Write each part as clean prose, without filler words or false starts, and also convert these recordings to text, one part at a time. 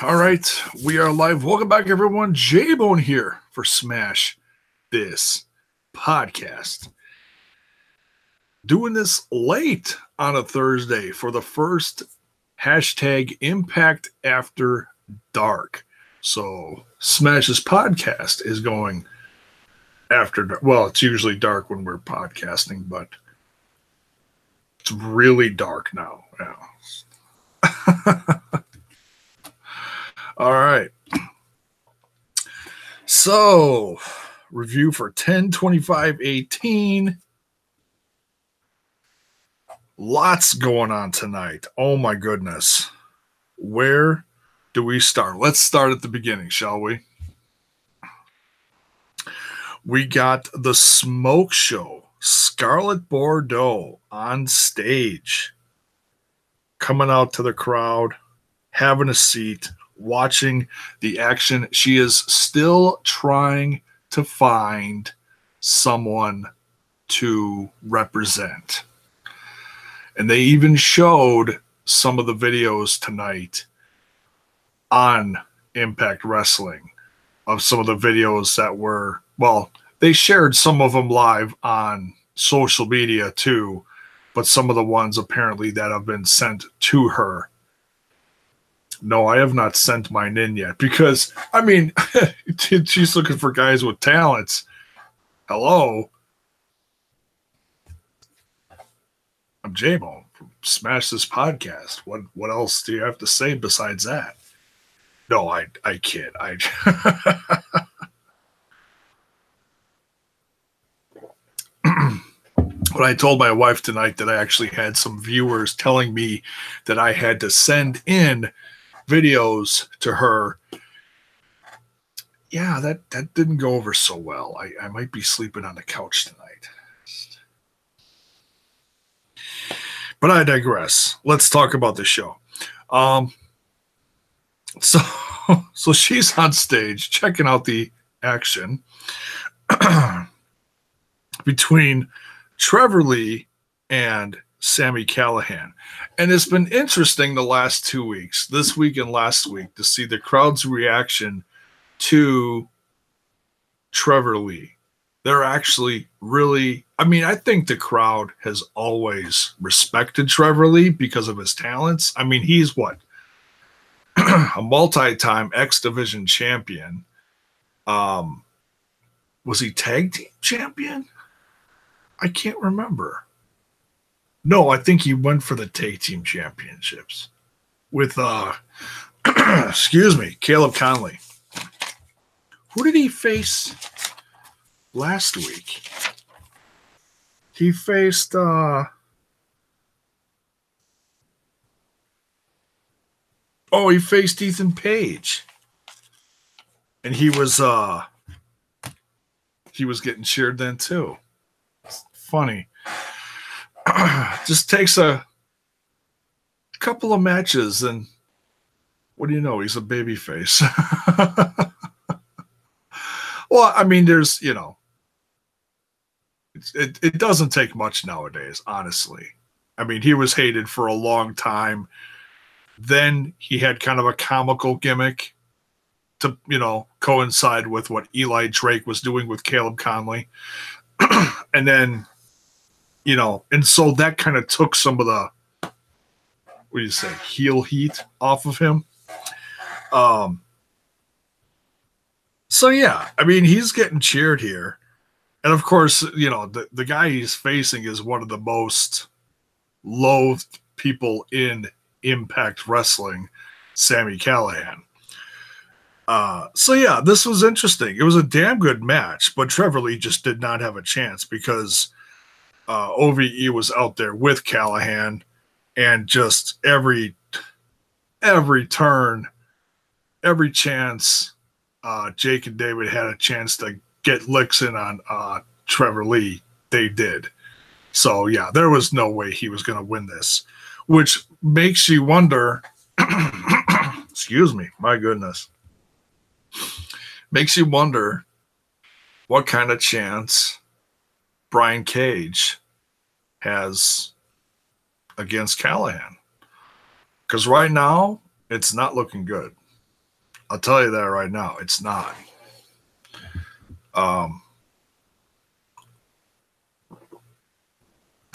All right, we are live. Welcome back, everyone. J-Bone here for Smash This Podcast. Doing this late on a Thursday for the first hashtag Impact After Dark. So Smash This Podcast is going after dark. Well, it's usually dark when we're podcasting, but it's really dark now. Yeah. All right. So, review for 10/25/18. Lots going on tonight. Oh my goodness. Where do we start? Let's start at the beginning, shall we? We got the Smoke Show, Scarlett Bordeaux on stage, coming out to the crowd, having a seat, watching the action. She is still trying to find someone to represent. And they even showed some of the videos tonight on Impact Wrestling of some of the videos that were, well, they shared some of them live on social media too, but some of the ones apparently that have been sent to her. No, I have not sent mine in yet because, I mean, she's looking for guys with talents. Hello. I'm J-Bone from Smash This Podcast. What else do you have to say besides that? No, I kid. But I told my wife tonight that I actually had some viewers telling me that I had to send in videos to her. Yeah, that didn't go over so well. I might be sleeping on the couch tonight. But I digress. Let's talk about the show. So she's on stage checking out the action between Trevor Lee and Sami Callihan. And it's been interesting the last 2 weeks, this week and last week, to see the crowd's reaction to Trevor Lee. They're actually really, I mean, I think the crowd has always respected Trevor Lee because of his talents. I mean, he's what? A multi-time X Division champion. Was he tag team champion? I can't remember. No, I think he went for the tag team championships with, excuse me, Caleb Conley. Who did he face last week? He faced, he faced Ethan Page. And he was getting cheered then too. It's funny. Just takes a couple of matches and what do you know? He's a babyface. Well, I mean, there's, you know, it doesn't take much nowadays, honestly. I mean, he was hated for a long time. Then he had kind of a comical gimmick to, you know, coincide with what Eli Drake was doing with Caleb Conley. And then, you know, and so that kind of took some of the, what do you say, heel heat off of him. So, yeah, I mean, he's getting cheered here. And, of course, you know, the guy he's facing is one of the most loathed people in Impact Wrestling, Sami Callihan. So, yeah, this was interesting. It was a damn good match, but Trevor Lee just did not have a chance because OVE was out there with Callihan, and just every turn, every chance, Jake and David had a chance to get licks in on Trevor Lee. They did. So, yeah, there was no way he was going to win this, which makes you wonder, excuse me, my goodness, makes you wonder what kind of chance Brian Cage has against Callihan. Because right now, it's not looking good. I'll tell you that right now. It's not.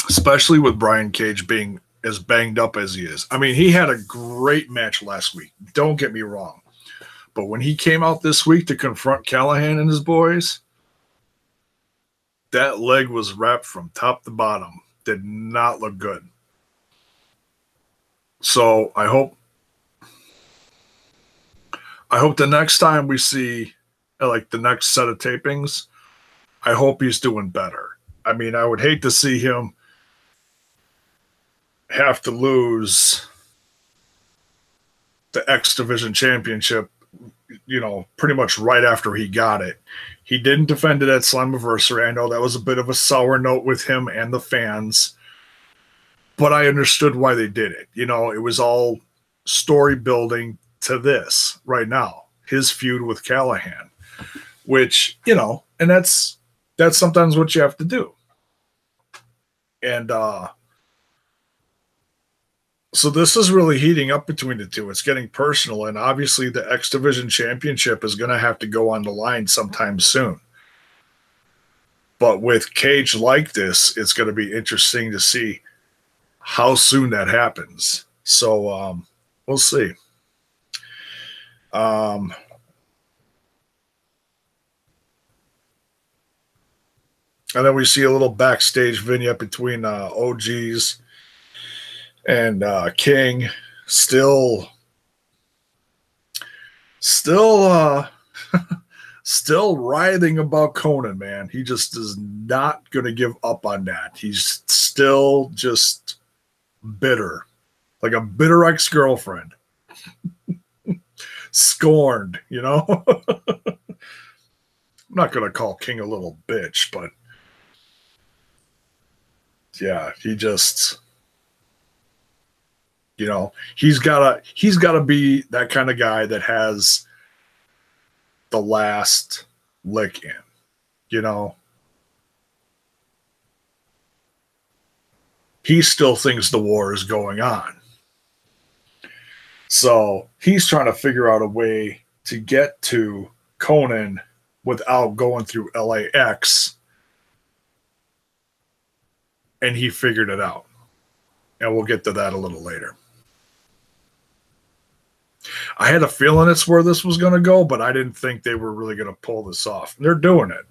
Especially with Brian Cage being as banged up as he is. I mean, he had a great match last week. Don't get me wrong. But when he came out this week to confront Callahan and his boys, that leg was wrapped from top to bottom. Did not look good. So I hope the next time we see like the next set of tapings, I hope he's doing better. I mean, I would hate to see him have to lose the X Division Championship, pretty much right after he got it. He didn't defend it at Slammiversary. I know that was a bit of a sour note with him and the fans, but I understood why they did it. It was all story building to this right now, his feud with Callahan, which, and that's sometimes what you have to do. And, so this is really heating up between the two. It's getting personal, and obviously the X Division Championship is going to have to go on the line sometime soon. But with Cage like this, it's going to be interesting to see how soon that happens. So we'll see. And then we see a little backstage vignette between OGs and King, still writhing about Conan, man. He just is not going to give up on that. He's still just bitter, like a bitter ex-girlfriend. Scorned, I'm not going to call King a little bitch, but yeah, he just... he's gotta be that kind of guy that has the last lick in. He still thinks the war is going on. So he's trying to figure out a way to get to Conan without going through LAX. And he figured it out. And we'll get to that a little later. I had a feeling it's where this was going to go, but I didn't think they were really going to pull this off. They're doing it.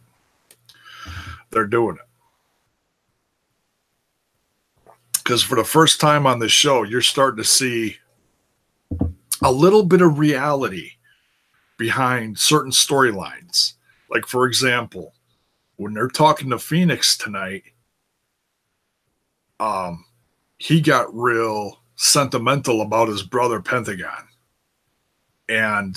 Because for the first time on this show, you're starting to see a little bit of reality behind certain storylines. Like, for example, when they're talking to Phoenix tonight, he got real sentimental about his brother Pentagon. And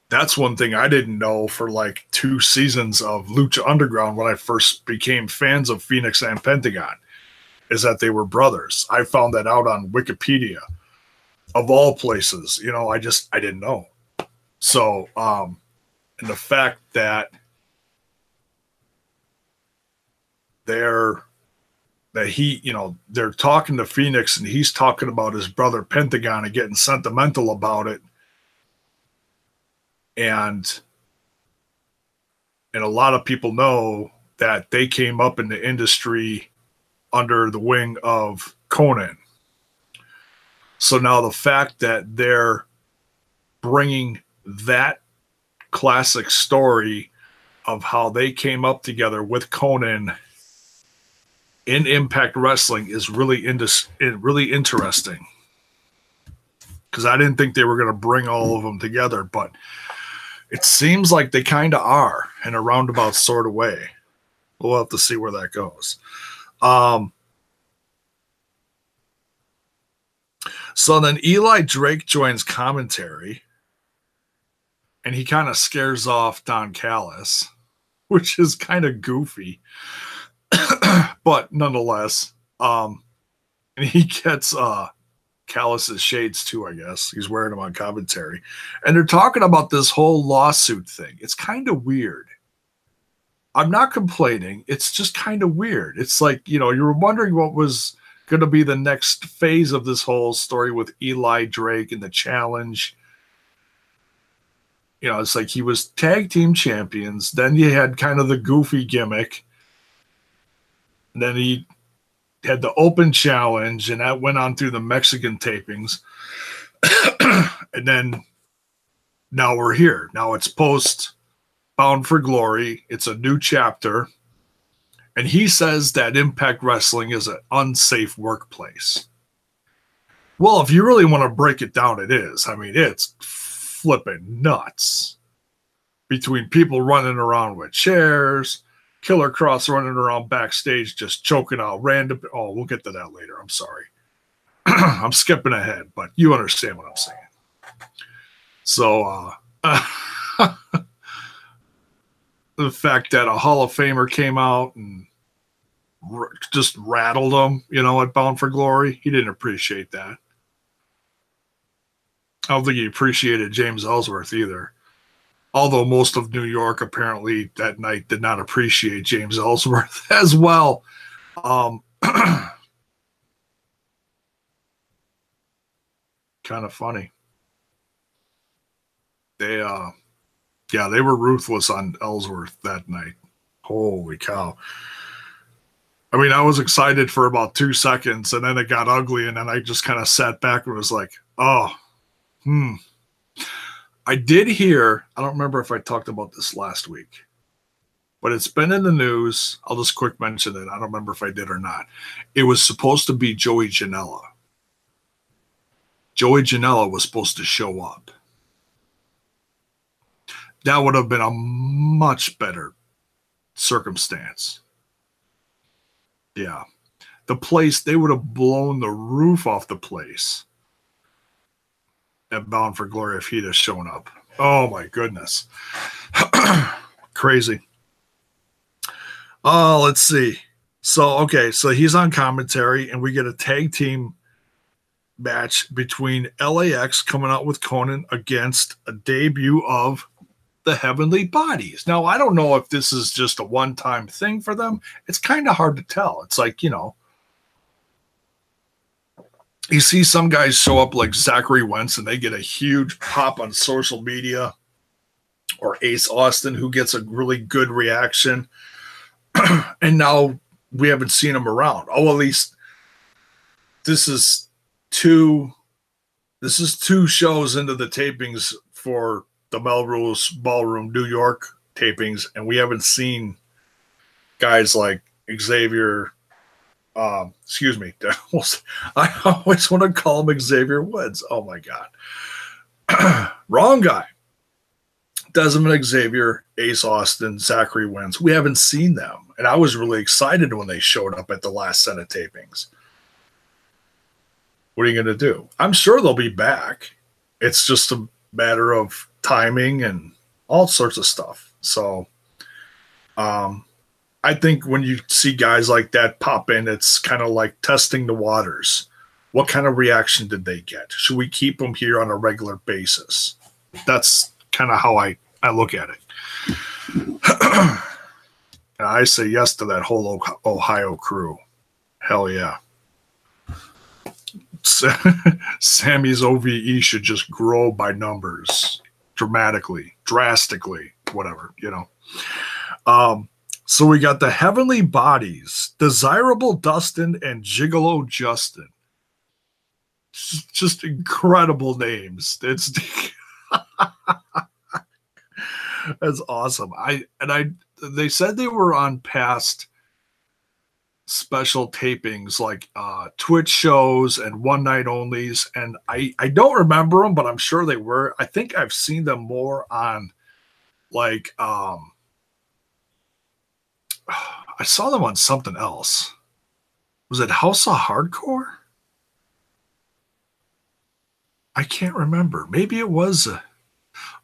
that's one thing I didn't know for like 2 seasons of Lucha Underground when I first became fans of Phoenix and Pentagon, is that they were brothers. I found that out on Wikipedia, of all places. I didn't know. So, and the fact that they're talking to Phoenix and he's talking about his brother Pentagon and getting sentimental about it. And a lot of people know that they came up in the industry under the wing of Conan. So now the fact that they're bringing that classic story of how they came up together with Conan in Impact Wrestling is really interesting. Because I didn't think they were going to bring all of them together, but it seems like they kind of are in a roundabout sort of way. We'll have to see where that goes. So then Eli Drake joins commentary, and he kind of scares off Don Callis, which is kind of goofy. But nonetheless, and he gets Callis's shades too, I guess. He's wearing them on commentary. And they're talking about this whole lawsuit thing. It's kind of weird. I'm not complaining. It's just kind of weird. It's like, you were wondering what was going to be the next phase of this whole story with Eli Drake and the challenge. it's like he was tag team champions. Then you had kind of the goofy gimmick. And then he had the open challenge, and that went on through the Mexican tapings. And then now we're here. Now it's post Bound for Glory. It's a new chapter. And he says that Impact Wrestling is an unsafe workplace. Well, if you really want to break it down, it is. I mean, it's flipping nuts. Between people running around with chairs, Killer Kross running around backstage just choking out random. Oh, we'll get to that later. I'm sorry. I'm skipping ahead, but you understand what I'm saying. So, the fact that a Hall of Famer came out and just rattled him, at Bound for Glory, he didn't appreciate that. I don't think he appreciated James Ellsworth either. Although most of New York apparently that night did not appreciate James Ellsworth as well. Kind of funny. They were ruthless on Ellsworth that night. Holy cow. I mean, I was excited for about 2 seconds, and then it got ugly, and then I just kind of sat back and was like, I did hear, I don't remember if I talked about this last week, but it's been in the news. I'll just quick mention it. I don't remember if I did or not. It was supposed to be Joey Janela. Joey Janela was supposed to show up. That would have been a much better circumstance. Yeah. The place, they would have blown the roof off the place at Bound for Glory if he'd have shown up. Oh, my goodness. Crazy. Let's see. So he's on commentary, and we get a tag team match between LAX coming out with Conan against a debut of the Heavenly Bodies. Now, I don't know if this is just a one-time thing for them. It's kind of hard to tell. It's like, you see some guys show up like Zachary Wentz and they get a huge pop on social media, or Ace Austin, who gets a really good reaction. And now we haven't seen him around. Oh, at least this is two shows into the tapings for the Melrose Ballroom, New York tapings, and we haven't seen guys like Xavier. Excuse me. I always want to call him Xavier Woods. Oh my God. Wrong guy. Desmond Xavier, Ace Austin, Zachary Wentz. We haven't seen them. And I was really excited when they showed up at the last set of tapings. What are you going to do? I'm sure they'll be back. It's just a matter of timing and all sorts of stuff. So, I think when you see guys like that pop in, it's kind of like testing the waters. What kind of reaction did they get? Should we keep them here on a regular basis? That's kind of how I look at it. I say yes to that whole Ohio crew. Hell yeah. Sammy's OVE should just grow by numbers drastically, whatever, So we got the Heavenly Bodies, Desirable Dustin and Gigolo Justin. Just incredible names. It's that's awesome. They said they were on past special tapings like Twitch shows and one night onlys, and I don't remember them, but I'm sure they were. I think I've seen them more on like I saw them on something else. Was it House of Hardcore? I can't remember. Maybe it was.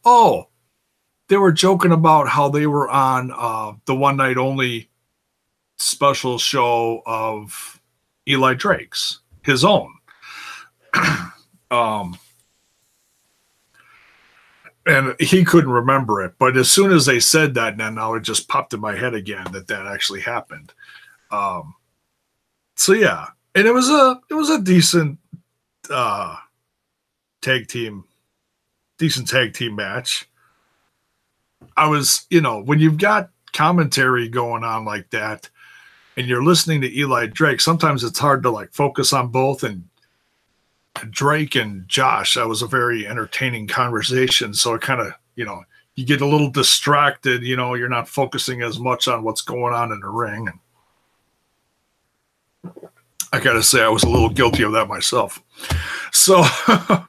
They were joking about how they were on the one night only special show of Eli Drake's, his own. And he couldn't remember it, but as soon as they said that, now it just popped in my head again that actually happened. So yeah, and it was a decent tag team match. I was, you know, when you've got commentary going on like that and you're listening to Eli Drake, sometimes it's hard to like focus on both. And Drake and Josh, that was a very entertaining conversation. So it kind of, you know, you get a little distracted, you know, you're not focusing as much on what's going on in the ring. And I got to say, I was a little guilty of that myself. So,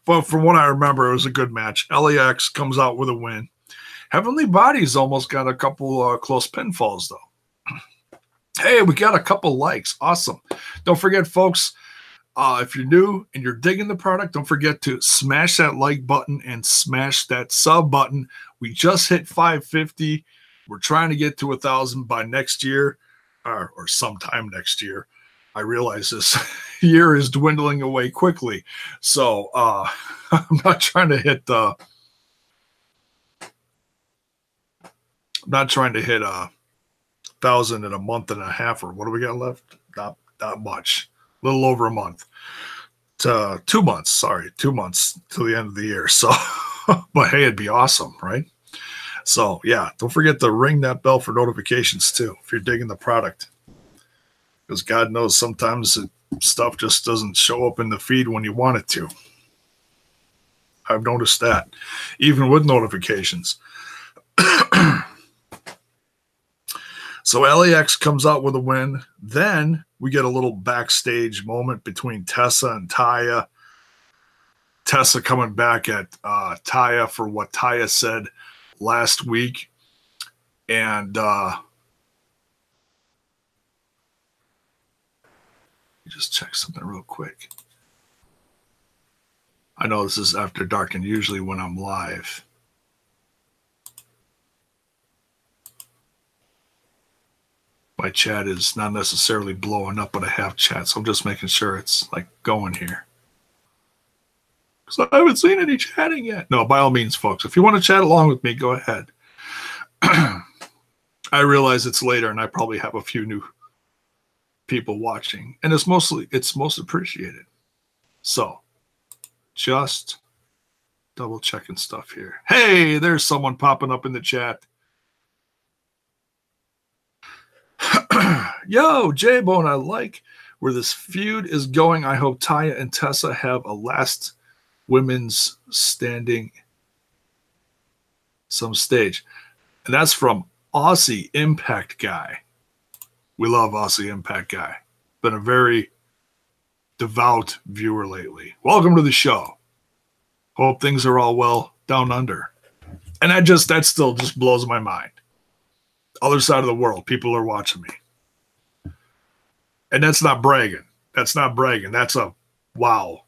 but from what I remember, it was a good match. LAX comes out with a win. Heavenly Bodies almost got a couple close pinfalls, though. Hey, we got a couple likes. Awesome. Don't forget, folks, if you're new and you're digging the product, don't forget to smash that like button and smash that sub button. We just hit 550. We're trying to get to 1,000 by next year or sometime next year. I realize this year is dwindling away quickly. So I'm not trying to hit 1,000 in a month and a half, or what do we got left? Not much. A little over a month. 2 months, sorry. 2 months till the end of the year. So, but hey, it'd be awesome, right? So yeah, don't forget to ring that bell for notifications too, if you're digging the product. Because God knows sometimes stuff just doesn't show up in the feed when you want it to. I've noticed that, even with notifications. So LAX comes out with a win. Then we get a little backstage moment between Tessa and Taya. Tessa coming back at Taya for what Taya said last week. And just check something real quick. I know this is after dark and usually when I'm live. My chat is not necessarily blowing up, but I have chat, so I'm just making sure it's like going here. Because I haven't seen any chatting yet. No, by all means, folks, if you want to chat along with me, go ahead. I realize it's later and I probably have a few new people watching, and it's most appreciated. So just double checking stuff here. Hey, there's someone popping up in the chat. Yo, J-Bone, I like where this feud is going. I hope Taya and Tessa have a last women's standing some stage. And that's from Aussie Impact Guy. We love Aussie Impact Guy. Been a very devout viewer lately. Welcome to the show. Hope things are all well down under. And that still just blows my mind. Other side of the world, people are watching me. And that's not bragging. That's a wow.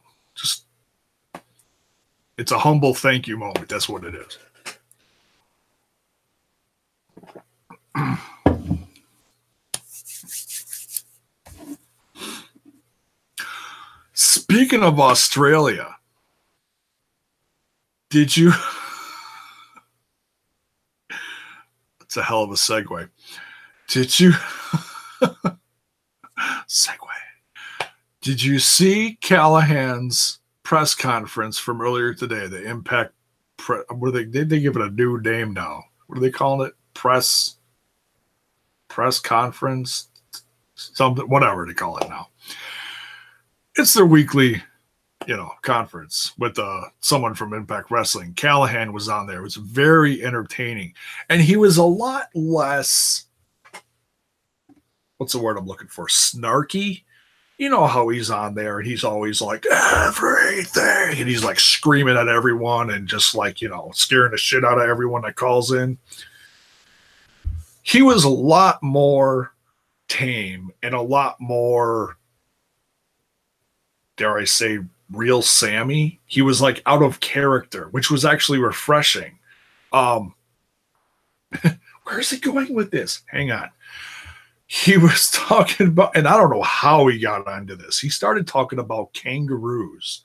It's a humble thank you moment. That's what it is. Speaking of Australia, did you... It's a hell of a segue. Did you... segue. Did you see Callahan's press conference from earlier today? The Impact... they give it a new name now. What are they calling it? Press conference? Something, whatever they call it now. It's their weekly, conference with someone from Impact Wrestling. Callahan was on there. It was very entertaining. And he was a lot less, what's the word I'm looking for? Snarky. You know how he's on there and he's always like, everything. And he's like screaming at everyone and just like, scaring the shit out of everyone that calls in. He was a lot more tame and a lot more, dare I say, real Sammy. He was like out of character, which was actually refreshing. Where is he going with this? Hang on. He was talking about, and I don't know how he got onto this. He started talking about kangaroos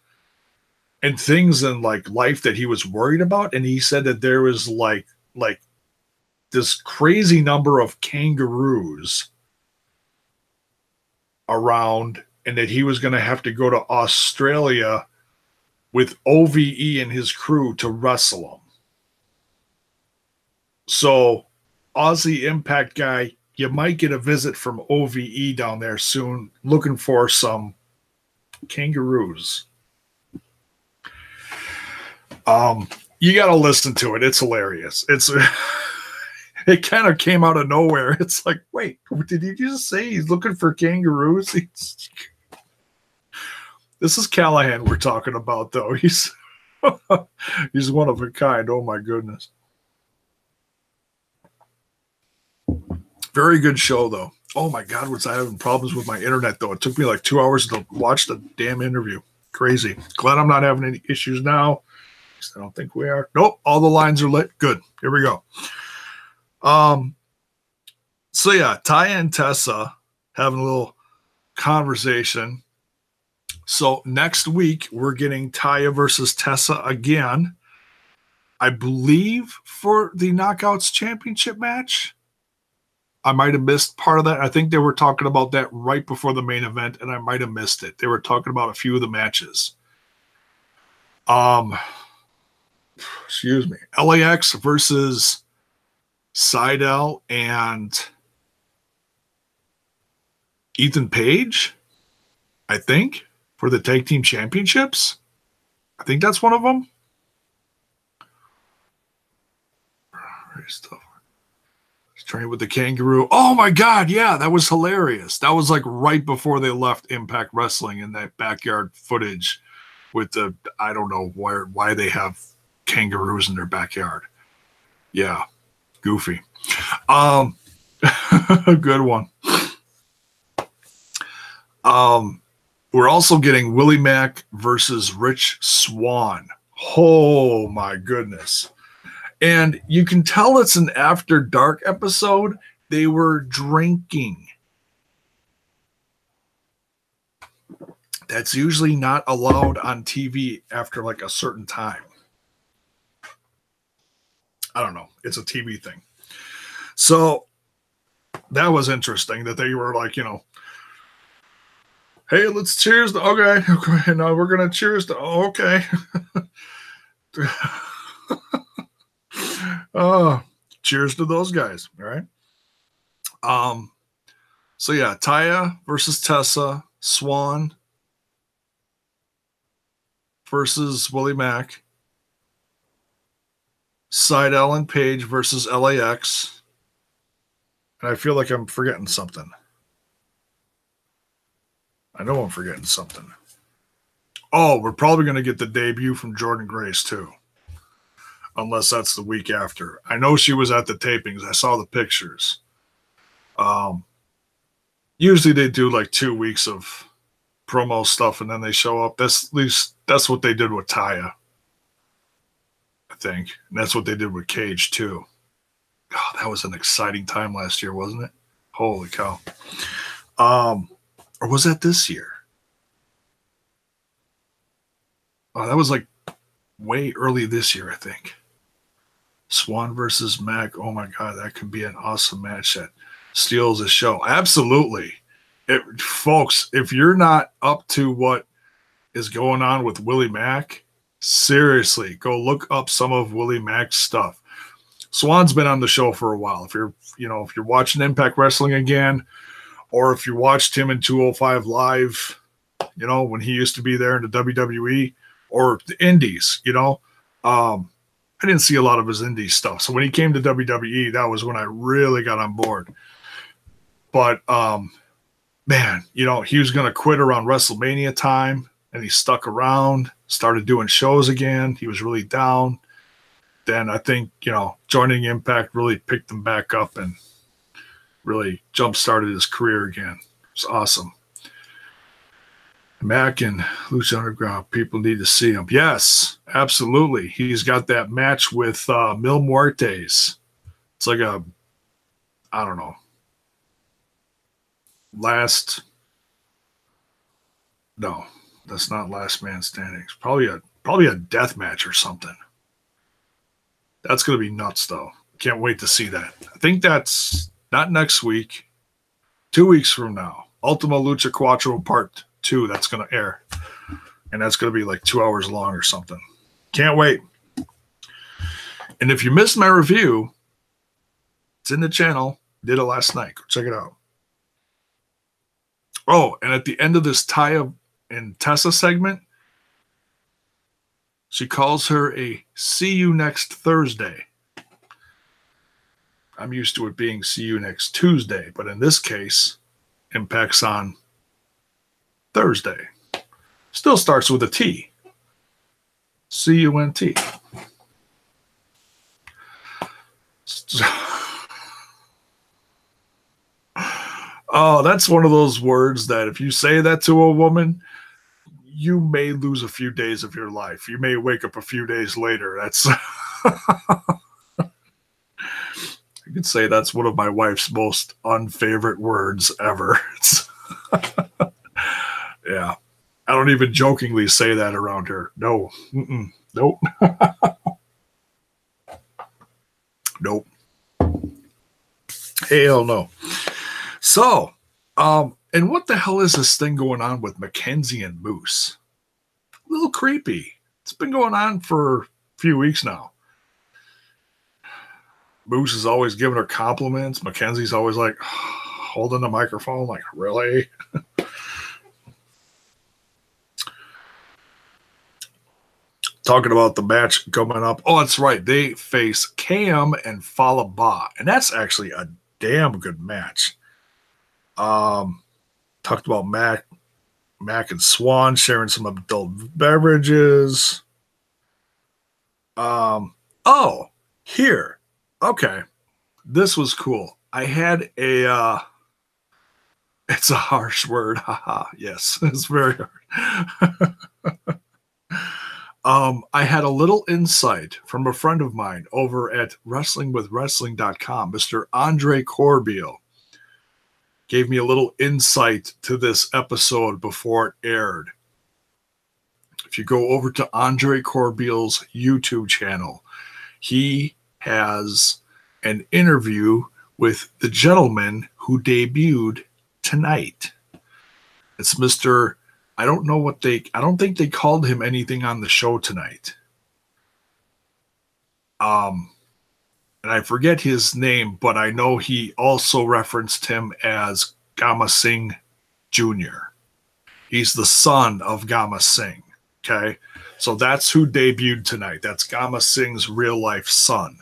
and things in like life that he was worried about. And he said that there was like this crazy number of kangaroos around, and that he was going to have to go to Australia with OVE and his crew to wrestle them. So, Aussie Impact guy, you might get a visit from OVE down there soon, looking for some kangaroos. You got to listen to it. It's hilarious. It kind of came out of nowhere. It's like, wait, did he just say he's looking for kangaroos? This is Callahan we're talking about, though. He's one of a kind. Oh my goodness. Very good show, though. Oh my God, was I having problems with my internet, though? It took me like 2 hours to watch the damn interview. Crazy. Glad I'm not having any issues now. I don't think we are. Nope, all the lines are lit. Good. Here we go. So yeah, Taya and Tessa having a little conversation. So next week we're getting Taya versus Tessa again. I believe for the Knockouts Championship match. I might have missed part of that. I think they were talking about that right before the main event, and I might have missed it. They were talking about a few of the matches. Excuse me. LAX versus Sydal and Ethan Page, I think, for the tag team championships. I think that's one of them. Stuff. Train with the kangaroo. Oh my God, yeah, that was hilarious. That was like right before they left Impact Wrestling in that backyard footage with the, I don't know why they have kangaroos in their backyard. Yeah, goofy. Good one. We're also getting Willie Mack versus Rich Swann. Oh my goodness. And you can tell it's an After Dark episode. They were drinking. That's usually not allowed on TV after like a certain time. I don't know. It's a TV thing. So that was interesting that they were like, hey, let's cheers to, okay. Now we're going to cheers to, okay. Cheers to those guys. All right. So yeah, Taya versus Tessa, Swan versus Willie Mack, Sydal and Page versus LAX. And I feel like I'm forgetting something. I know I'm forgetting something. Oh, we're probably going to get the debut from Jordan Grace too. Unless that's the week after. I know she was at the tapings. I saw the pictures. Usually they do like 2 weeks of promo stuff and then they show up. At least that's what they did with Taya, I think. And that's what they did with Cage too. God, that was an exciting time last year, wasn't it? Holy cow. Or was that this year? Oh, that was like way early this year, I think. Swan versus Mac. Oh my God, that could be an awesome match that steals a show. Absolutely. Folks, if you're not up to what is going on with Willie Mack, seriously, go look up some of Willie Mack's stuff. Swan's been on the show for a while. If you're watching Impact Wrestling again, or if you watched him in 205 Live, when he used to be there in the WWE or the Indies, I didn't see a lot of his indie stuff. So when he came to WWE, that was when I really got on board. But, man, he was going to quit around WrestleMania time, and he stuck around, started doing shows again. He was really down. Then I think, joining Impact really picked him back up and really jump-started his career again. It's awesome. Mac and Lucha Underground, people need to see him. Yes, absolutely. He's got that match with Mil Muertes. It's like I don't know, no, that's not Last Man Standing. It's probably a death match or something. That's going to be nuts, though. Can't wait to see that. I think that's not next week, 2 weeks from now. Ultima Lucha Cuatro Part 2, that's going to air. And that's going to be like 2 hours long or something. Can't wait. And if you missed my review It's in the channel. Did it last night. Go check it out. Oh, and at the end of this Taya and Tessa segment, she calls her a see you next Thursday. I'm used to it being see you next Tuesday, but in this case, Impact's on Thursday. Still starts with a T. C-U-N-T. Oh, that's one of those words that if you say that to a woman, you may lose a few days of your life. You may wake up a few days later. That's I could say that's one of my wife's most unfavorite words ever. Yeah. I don't even jokingly say that around her. No. Nope. Nope. Hell no. So, and what the hell is this thing going on with Mackenzie and Moose? A little creepy. It's been going on for a few weeks now. Moose is always giving her compliments. Mackenzie's always like holding the microphone, like, really? Talking about the match coming up. Oh, that's right. They face Cam and Falaba. And that's actually a damn good match. Talked about Mac and Swan sharing some adult beverages. Oh, here. Okay. This was cool. I had a it's a harsh word. Haha. Yes, it's very hard. I had a little insight from a friend of mine over at wrestlingwithwrestling.com, Mr. Andre Corbeil. Gave me a little insight to this episode before it aired. If you go over to Andre Corbeil's YouTube channel, he has an interview with the gentleman who debuted tonight. It's Mr. I don't think they called him anything on the show tonight. And I forget his name, but I know he also referenced him as Gama Singh Jr. He's the son of Gama Singh. Okay. So that's who debuted tonight. That's Gama Singh's real life son.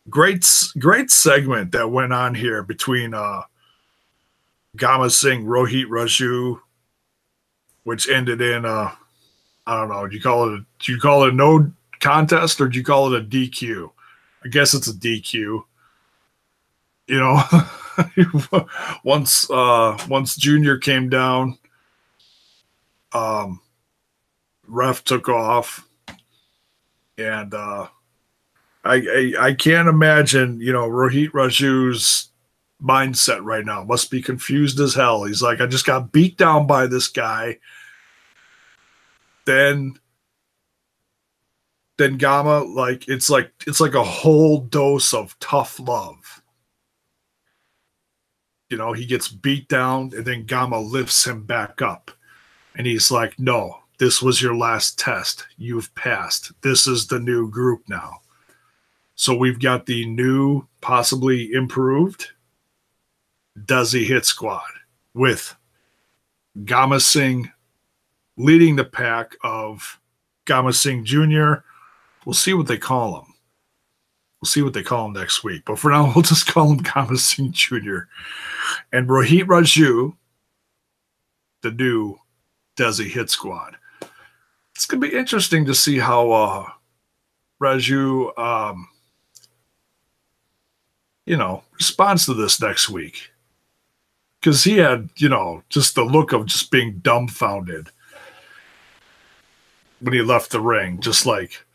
Great segment that went on here between Gama Singh, Rohit Raju, which ended in I don't know. Do you call it a no contest or do you call it a DQ? I guess it's a DQ. You know, once Junior came down, ref took off, and I can't imagine, Rohit Raju's mindset right now. Must be confused as hell. He's like, I just got beat down by this guy. Then Gama, it's like a whole dose of tough love. He gets beat down and then Gama lifts him back up. And he's like, no, this was your last test. You've passed. This is the new group now. So we've got the new, possibly improved Desi Hit Squad with Gama Singh leading the pack of Gama Singh Jr. We'll see what they call him. We'll see what they call him next week. But for now, we'll just call him Gama Singh Jr. And Rohit Raju, the new Desi Hit Squad. It's going to be interesting to see how Raju, responds to this next week. Because he had, just the look of just being dumbfounded when he left the ring. Just like,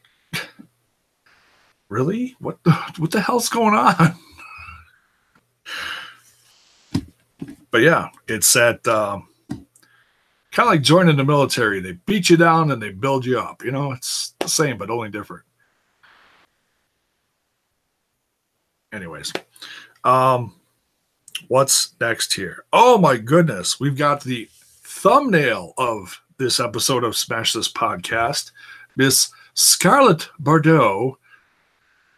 really? What the hell's going on? But yeah, it's at kind of like joining the military. They beat you down and they build you up. It's the same, but only different. Anyways, what's next here? Oh my goodness. We've got the thumbnail of this episode of Smash This Podcast. Miss Scarlett Bordeaux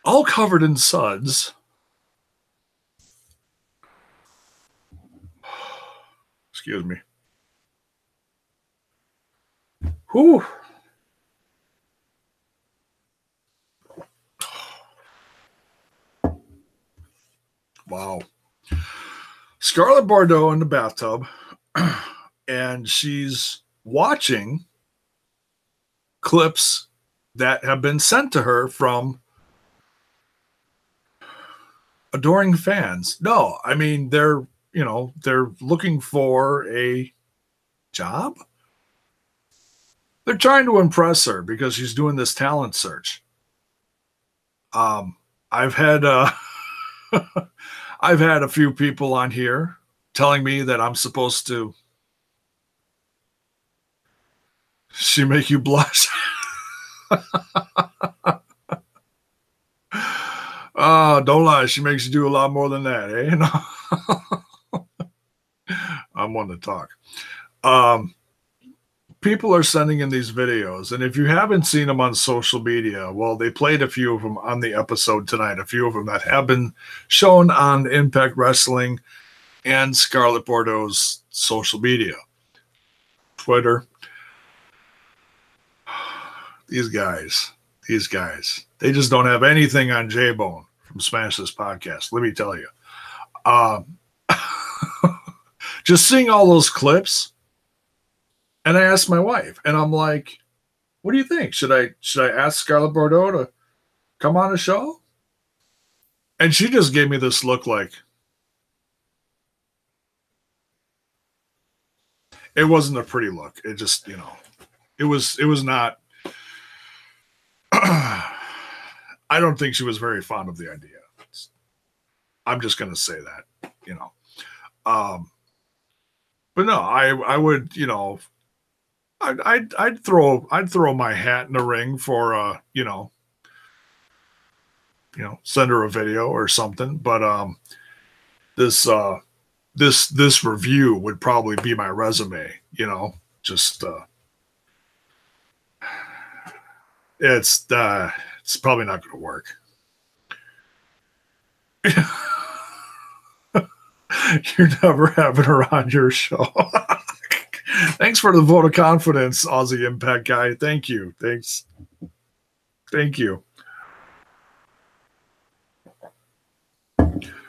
all covered in suds. Excuse me. Whew. Wow. Scarlett Bordeaux in the bathtub, and she's watching clips that have been sent to her from adoring fans. No, I mean, they're looking for a job. They're trying to impress her because she's doing this talent search. I've had I've had a few people on here telling me that I'm supposed to. She make you blush. Don't lie. She makes you do a lot more than that, eh? No. I'm one to talk. People are sending in these videos, and if you haven't seen them on social media, well, they played a few of them on the episode tonight, a few of them that have been shown on Impact Wrestling and Scarlett Bordeaux's social media, Twitter. These guys, they just don't have anything on J-Bone from Smash This Podcast, let me tell you. Just seeing all those clips, and I asked my wife, and I'm like, what do you think? Should I ask Scarlett Bordeaux to come on the show? And she just gave me this look like, it wasn't a pretty look. It just, it was not. I don't think she was very fond of the idea. I'm just going to say that, but no, I would, I'd throw my hat in the ring for, send her a video or something. But this review would probably be my resume, just it's probably not going to work. You're never having her on your show. Thanks for the vote of confidence, Aussie Impact guy. Thank you. Thanks. Thank you.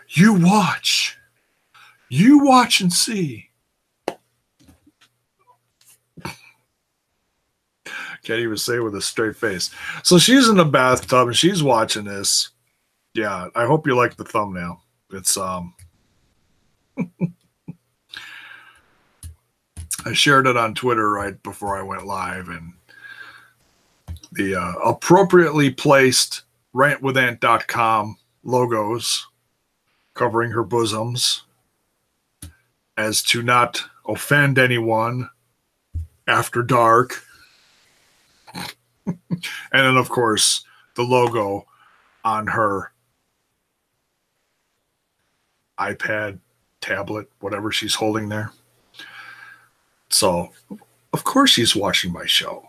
You watch and see. Can't even say it with a straight face. So she's in the bathtub and she's watching this. Yeah, I hope you like the thumbnail. It's I shared it on Twitter right before I went live, and the appropriately placed rantwithant.com logos covering her bosoms as to not offend anyone after dark. And then, of course, the logo on her iPad, tablet, whatever she's holding there. So, of course, she's watching my show.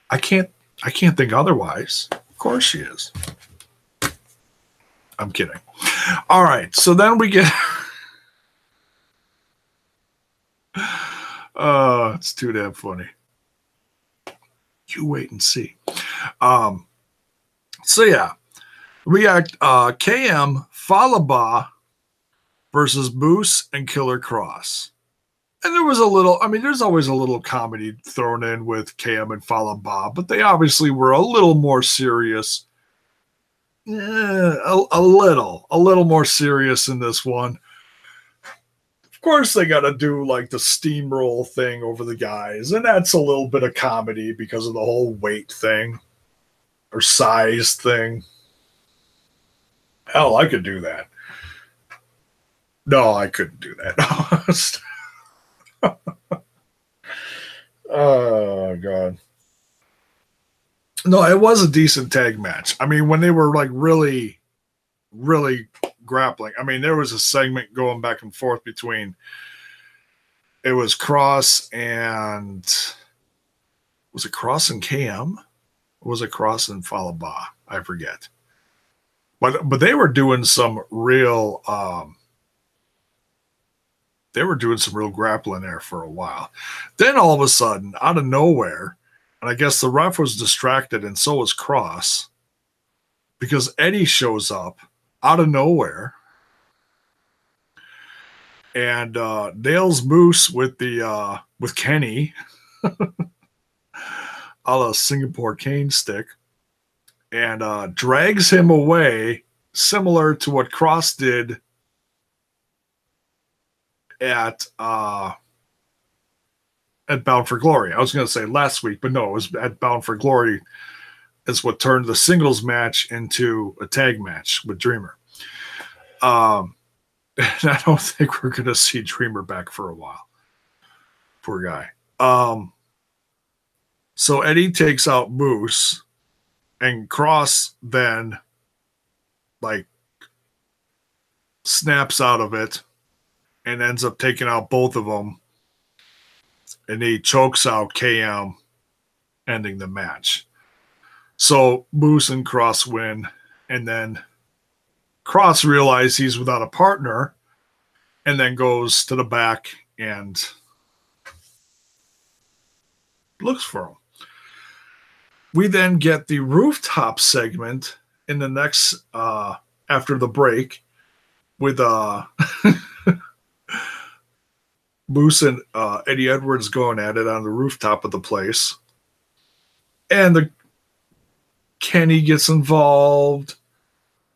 I can't think otherwise. Of course she is. I'm kidding. All right, so then we get. It's too damn funny. You wait and see. So yeah, we got KM Falaba versus Moose and Killer Kross. And there was a little, there's always a little comedy thrown in with KM and Falaba, but they obviously were a little more serious. A little more serious in this one. Of course, they got to do like the steamroll thing over the guys, and that's a little bit of comedy because of the whole weight thing or size thing. Hell, I could do that. No, I couldn't do that. Oh, God. No, it was a decent tag match. When they were like really, really grappling. There was a segment going back and forth between, it was Kross and, was it Kross and KM? Or was it Kross and Falaba? I forget. But they were doing some real grappling there for a while. Then all of a sudden, out of nowhere, and I guess the ref was distracted, and so was Kross, because Eddie shows up out of nowhere and nails Moose with Kenny a la Singapore cane stick, and drags him away, similar to what Kross did at Bound for Glory. I was going to say last week, but no, it was at Bound for Glory. Is what turned the singles match into a tag match with Dreamer. And I don't think we're going to see Dreamer back for a while. Poor guy. So Eddie takes out Moose, and Kross then snaps out of it and ends up taking out both of them. And he chokes out KM, ending the match. So Moose and Kross win, and then Kross realizes he's without a partner and then goes to the back and looks for him. We then get the rooftop segment in the next, after the break, with Moose and Eddie Edwards going at it on the rooftop of the place. And Kenny gets involved.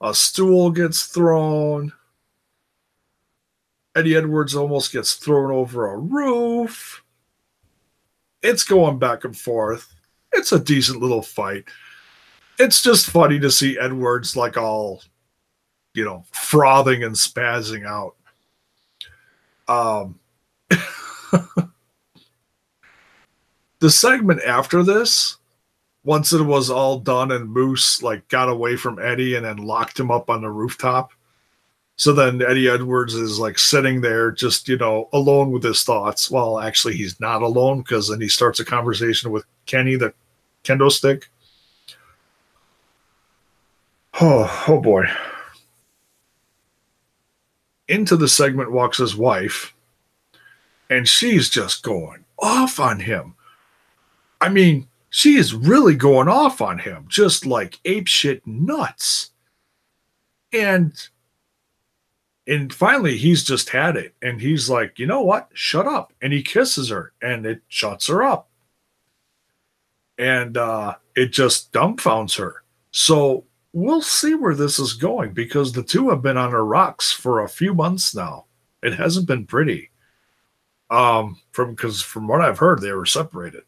A stool gets thrown. Eddie Edwards almost gets thrown over a roof. It's going back and forth. It's a decent little fight. It's just funny to see Edwards all, frothing and spazzing out. The segment after this, once it was all done and Moose got away from Eddie and then locked him up on the rooftop. So then Eddie Edwards is sitting there just, alone with his thoughts. Well, actually he's not alone, because then he starts a conversation with Kenny, the kendo stick. Oh boy. Into the segment walks his wife, and she's just going off on him. I mean, she is really going off on him, just apeshit nuts. And finally, he's just had it. And he's like, you know what? Shut up. And he kisses her, and it shuts her up. And it just dumbfounds her. So we'll see where this is going, because the two have been on their rocks for a few months now. It hasn't been pretty. Because from what I've heard, they were separated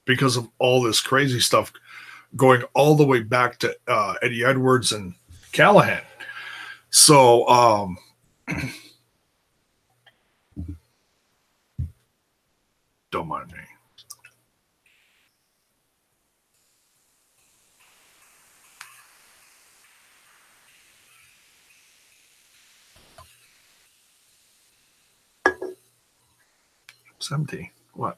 because of all this crazy stuff going all the way back to Eddie Edwards and Callahan. So, don't mind me. It's empty. What?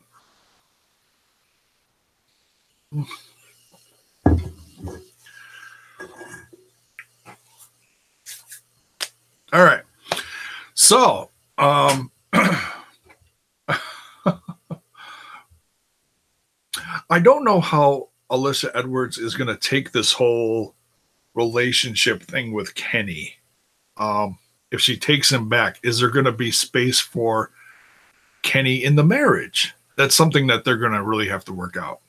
All right. So, I don't know how Alicia Edwards is going to take this whole relationship thing with Kenny. If she takes him back, is there going to be space for Kenny in the marriage? That's something that they're going to really have to work out.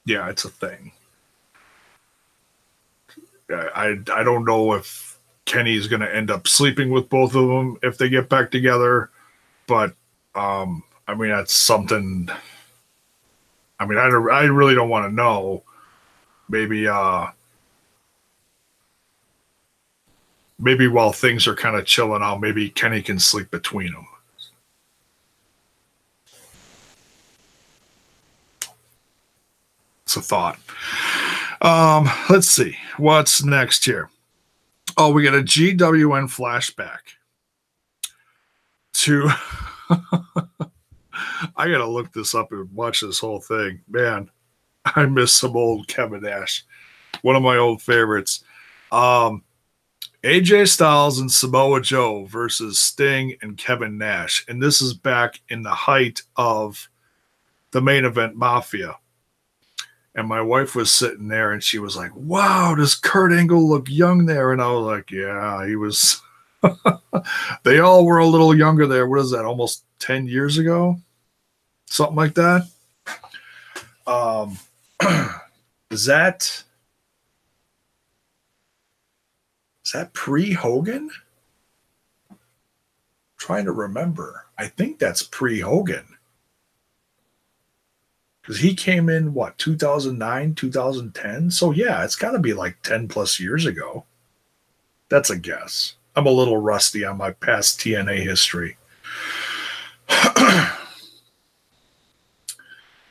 Yeah, it's a thing. I don't know if Kenny's going to end up sleeping with both of them if they get back together, but I mean, that's something. I mean, I really don't want to know. Maybe while things are kind of chilling out, maybe Kenny can sleep between them. It's a thought. Let's see. What's next here? Oh, we got a GWN flashback to I gotta look this up and watch this whole thing. Man, I miss some old Kevin Nash. One of my old favorites. AJ Styles and Samoa Joe versus Sting and Kevin Nash. And this is back in the height of the Main Event Mafia. And my wife was sitting there and she was like, wow, does Kurt Angle look young there? And I was like, yeah, he was. They all were a little younger there. What is that? Almost 10 years ago? Something like that. Is that pre-Hogan? Trying to remember. I think that's pre-Hogan. Because he came in, 2009, 2010? So, yeah, it's got to be like 10 plus years ago. That's a guess. I'm a little rusty on my past TNA history.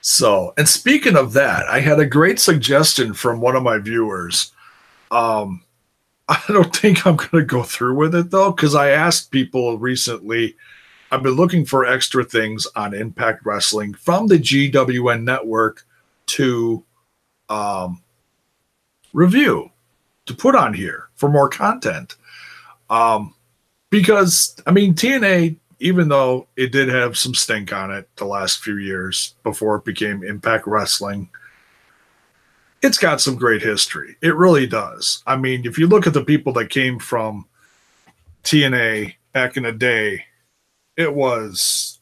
So, and speaking of that, I had a great suggestion from one of my viewers. I don't think I'm going to go through with it, though, because I asked people recently. I've been looking for extra things on Impact Wrestling from the GWN network to review, to put on here for more content. Because, I mean, TNA, even though it did have some stink on it the last few years before it became Impact Wrestling, it's got some great history. It really does. I mean, if you look at the people that came from TNA back in the day, it was,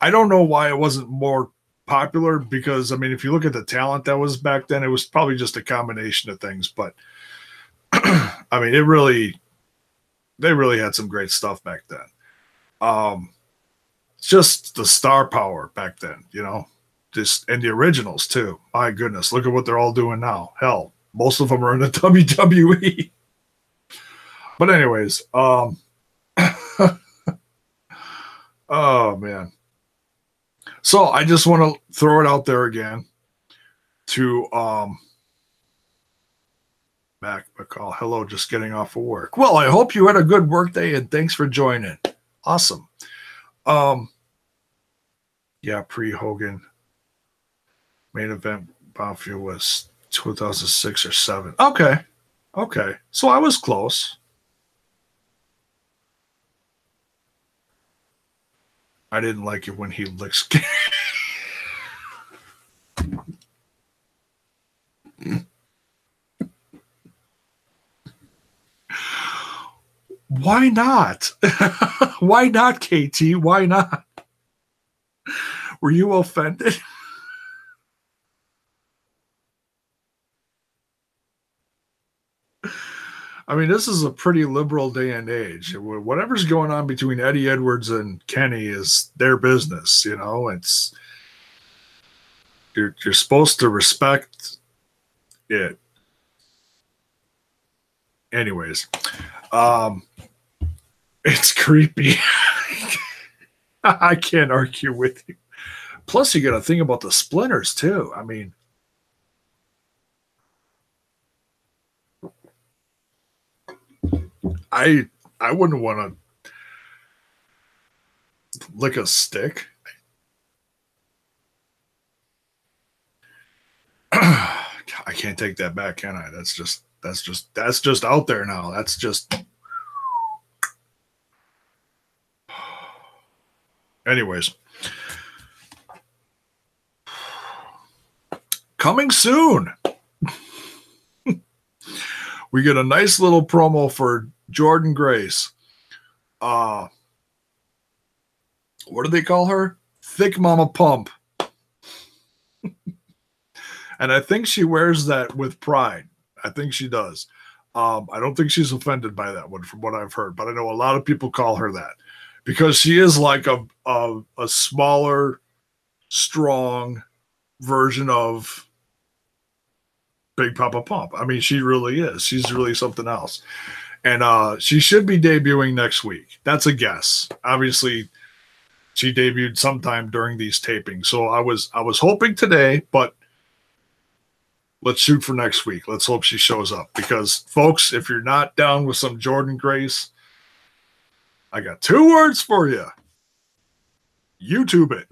I don't know why it wasn't more popular, because, I mean, if you look at the talent that was back then, it was probably just a combination of things. But, I mean, they really had some great stuff back then. Just the star power back then, and the originals too. My goodness, look at what they're all doing now. Hell, most of them are in the WWE. But anyways, oh man. So I just want to throw it out there again to Mac McCall. Hello, just getting off of work. Well, I hope you had a good work day and thanks for joining. Awesome. Yeah, pre-Hogan Main Event Mafia was 2006 or 7. Okay. So I was close. I didn't like it when he licks. Why not? Why not, KT? Why not? Were you offended? I mean, this is a pretty liberal day and age. Whatever's going on between Eddie Edwards and Kenny is their business. It's you're supposed to respect it. Anyways, it's creepy. I can't argue with you. Plus, you got to think about the splinters too. I mean, I wouldn't want to lick a stick. I can't take that back, can I? That's just out there now. That's just. Anyways, coming soon. We get a nice little promo for Jordan Grace. What do they call her? Thick Mama Pump. And I think she wears that with pride. I think she does. I don't think she's offended by that one from what I've heard, but I know a lot of people call her that because she is like a smaller, strong version of Big Papa Pump. I mean, she really is. She's really something else. And she should be debuting next week. That's a guess. Obviously, she debuted sometime during these tapings. So I was hoping today, but let's shoot for next week. Let's hope she shows up. Because, folks, if you're not down with some Jordan Grace, I got 2 words for you. YouTube it.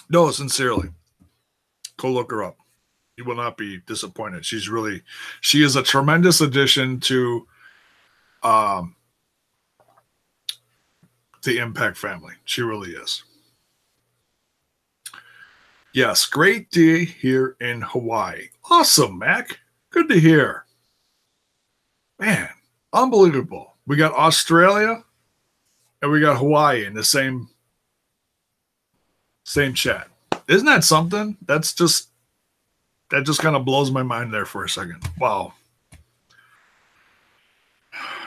No, sincerely. Go look her up. You will not be disappointed. She is a tremendous addition to the Impact family. She really is. Yes, great day here in Hawaii. Awesome, Mac. Good to hear. Man, unbelievable. We got Australia and we got Hawaii in the same chat. Isn't that something? That just kind of blows my mind there for a second. Wow.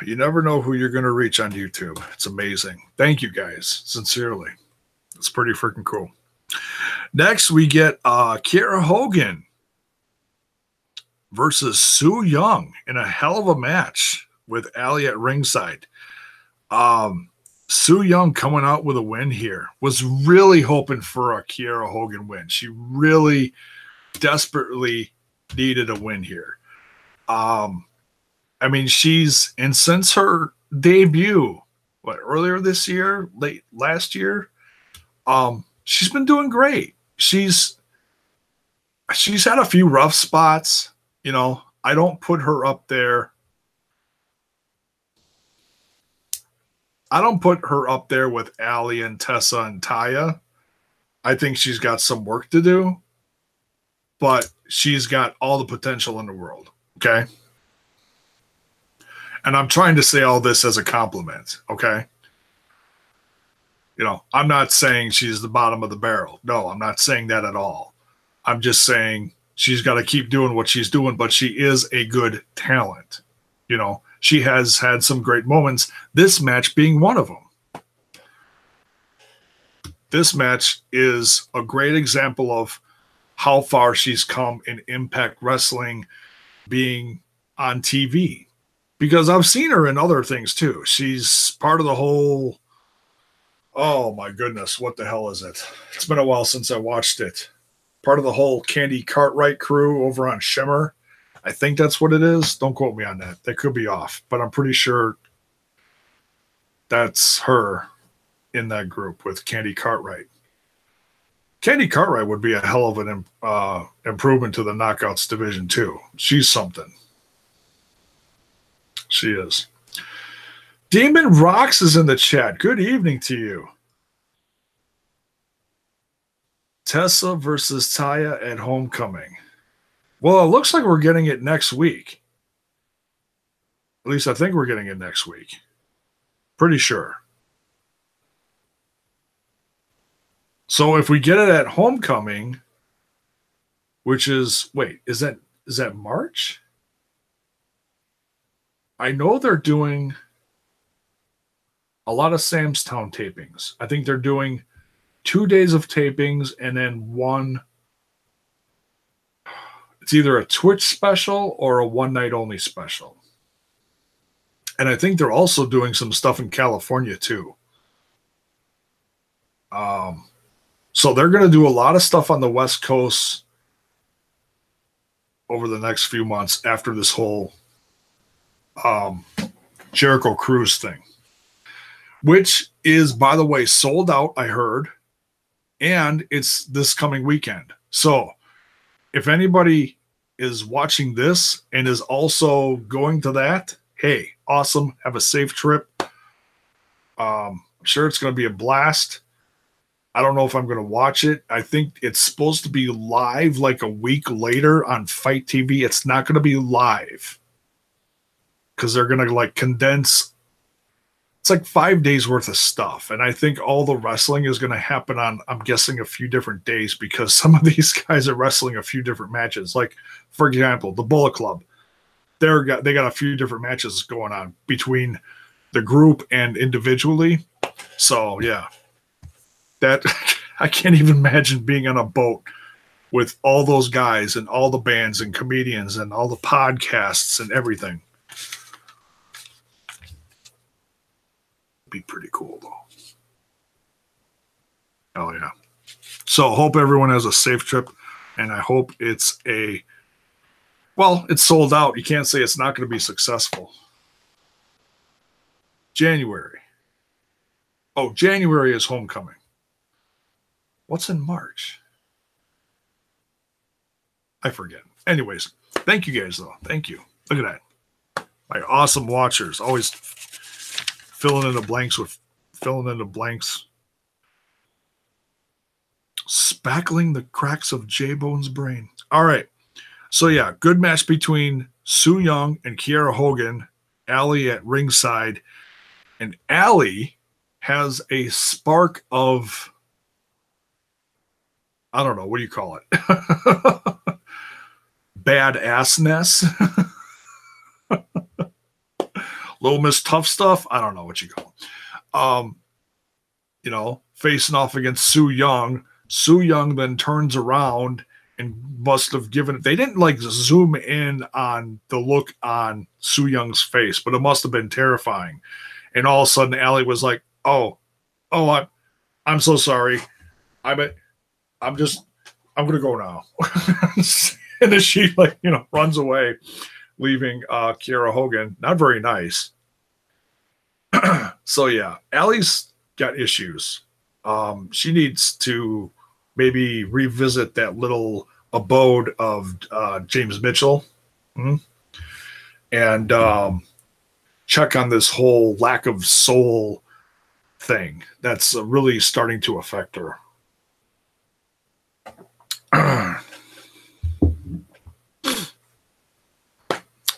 You never know who you're going to reach on YouTube. It's amazing. Thank you guys, sincerely. It's pretty freaking cool. Next, we get Kiera Hogan versus Su Yung in a hell of a match with Allie at ringside. Su Yung coming out with a win here. Was really hoping for a Kiera Hogan win. She really desperately needed a win here. I mean, since her debut, earlier this year, late last year, she's been doing great. She's had a few rough spots. You know, I don't put her up there. I don't put her up there with Allie and Tessa and Taya. I think she's got some work to do, but she's got all the potential in the world. Okay. And I'm trying to say all this as a compliment. Okay. You know, I'm not saying she's the bottom of the barrel. No, I'm not saying that at all. I'm just saying she's got to keep doing what she's doing, but she is a good talent. You know, she has had some great moments, this match being one of them. This match is a great example of how far she's come in Impact Wrestling being on TV. Because I've seen her in other things too. She's part of the whole, oh my goodness, what the hell is it? It's been a while since I watched it. Part of the whole Candy Cartwright crew over on Shimmer. I think that's what it is. Don't quote me on that. That could be off, but I'm pretty sure that's her in that group with Candy Cartwright. Candy Cartwright would be a hell of an improvement to the Knockouts division too. She's something. She is. Demon Rocks is in the chat. Good evening to you. Tessa versus Taya at Homecoming. Well, it looks like we're getting it next week. At least I think we're getting it next week. Pretty sure. So if we get it at Homecoming, which is, wait, is that March? I know they're doing a lot of Sam's Town tapings. I think they're doing 2 days of tapings and then one. It's either a Twitch special or a one night only special. And I think they're also doing some stuff in California too. So they're going to do a lot of stuff on the West Coast over the next few months after this whole Jericho Cruise thing, which is, by the way, sold out, I heard, and it's this coming weekend. So if anybody is watching this and is also going to that, hey, awesome. Have a safe trip. I'm sure it's going to be a blast. I don't know if I'm going to watch it. I think it's supposed to be live like a week later on Fight TV. It's not going to be live because they're going to like condense. It's like 5 days worth of stuff. And I think all the wrestling is going to happen on, I'm guessing, a few different days because some of these guys are wrestling a few different matches. Like, for example, the Bullet Club. They got a few different matches going on between the group and individually. So, yeah. That I can't even imagine being on a boat with all those guys and all the bands and comedians and all the podcasts and everything. Be pretty cool though. Oh yeah. So hope everyone has a safe trip, and I hope it's it's sold out. You can't say it's not going to be successful. January. Oh, January is Homecoming. What's in March? I forget. Anyways, thank you guys, though. Thank you. Look at that. My awesome watchers. Always filling in the blanks. Spackling the cracks of J-Bone's brain. All right. So, yeah, good match between Su Yung and Kiera Hogan. Allie at ringside. And Allie has a spark of, I don't know, what do you call it? Badassness. Little Miss Tough Stuff. I don't know what you call it. Facing off against Su Yung. Su Yung then turns around and must have given, they didn't like zoom in on the look on Su Young's face, but it must have been terrifying. And all of a sudden, Allie was like, I'm so sorry. I'm going to go now. And then she runs away, leaving Kiera Hogan. Not very nice. So yeah, Allie's got issues. She needs to maybe revisit that little abode of James Mitchell, and check on this whole lack of soul thing that's really starting to affect her.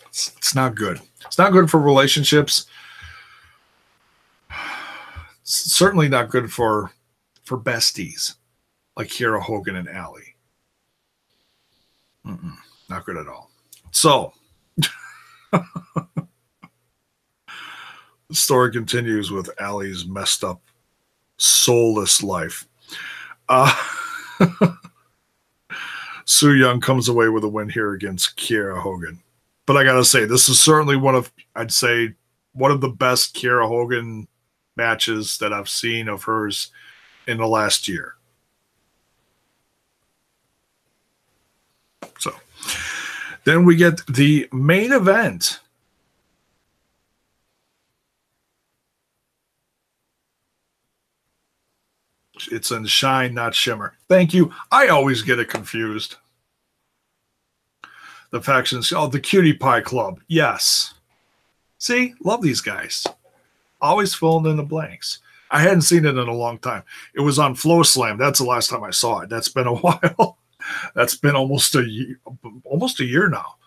It's not good. It's not good for relationships. It's certainly not good for besties like Kiera Hogan and Allie. Not good at all. So the story continues with Allie's messed up, soulless life. Su Yung comes away with a win here against Kiera Hogan. But I got to say, this is certainly one of the best Kiera Hogan matches that I've seen of hers in the last year. So then we get the main event. It's in shine, not shimmer. Thank you. I always get it confused. The factions, the Cutie Pie Club. Yes. See, love these guys. Always filling in the blanks. I hadn't seen it in a long time. It was on Flow Slam. That's the last time I saw it. That's been a while. That's been almost a year now.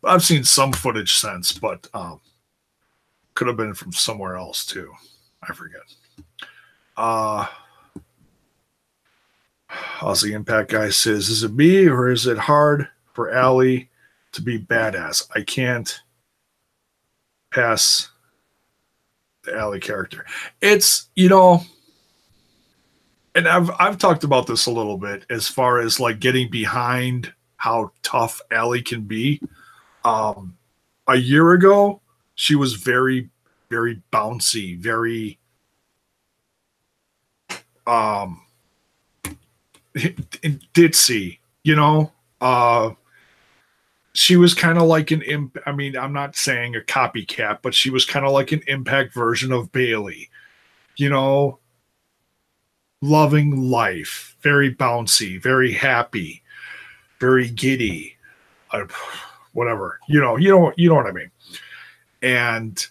I've seen some footage since, but could have been from somewhere else too. I forget. Aussie Impact guy says, is it me or is it hard for Allie to be badass? I can't pass the Allie character. It's, and I've talked about this a little bit as far as like getting behind how tough Allie can be. A year ago, she was very, very bouncy, very ditzy, she was kind of like I'm not saying a copycat, but she was kind of like an Impact version of Bayley, loving life, very bouncy, very happy, very giddy, whatever, you know what I mean. And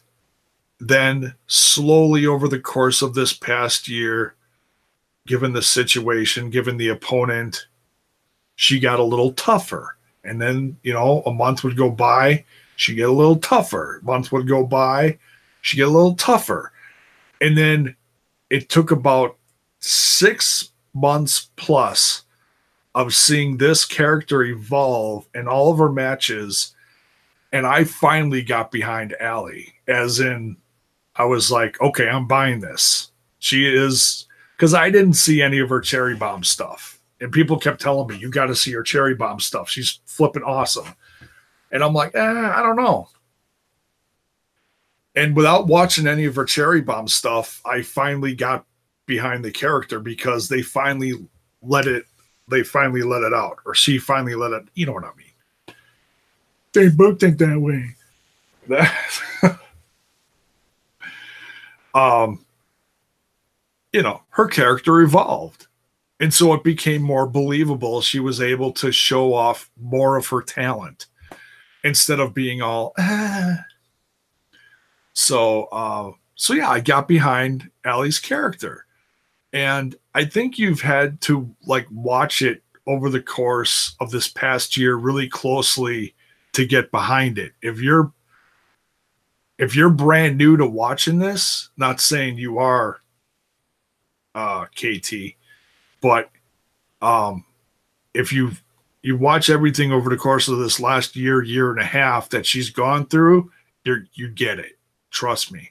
then slowly over the course of this past year, given the situation, given the opponent, she got a little tougher. And then, a month would go by, she'd get a little tougher. A month would go by, she'd get a little tougher. And then it took about 6 months plus of seeing this character evolve in all of her matches. And I finally got behind Allie, as in, I was like, okay, I'm buying this. She is, because I didn't see any of her Cherry Bomb stuff. And people kept telling me, you got to see her Cherry Bomb stuff. She's flipping awesome. And I'm like, I don't know. And without watching any of her Cherry Bomb stuff, I finally got behind the character because they finally let it out. Or she finally let it, you know what I mean? They both think that way. um, her character evolved. And so it became more believable. She was able to show off more of her talent instead of being all, ah. So yeah, I got behind Allie's character. And I think you've had to like watch it over the course of this past year really closely to get behind it. If you're brand new to watching this, not saying you are KT, but if you watch everything over the course of this last year and a half that she's gone through, you get it. Trust me.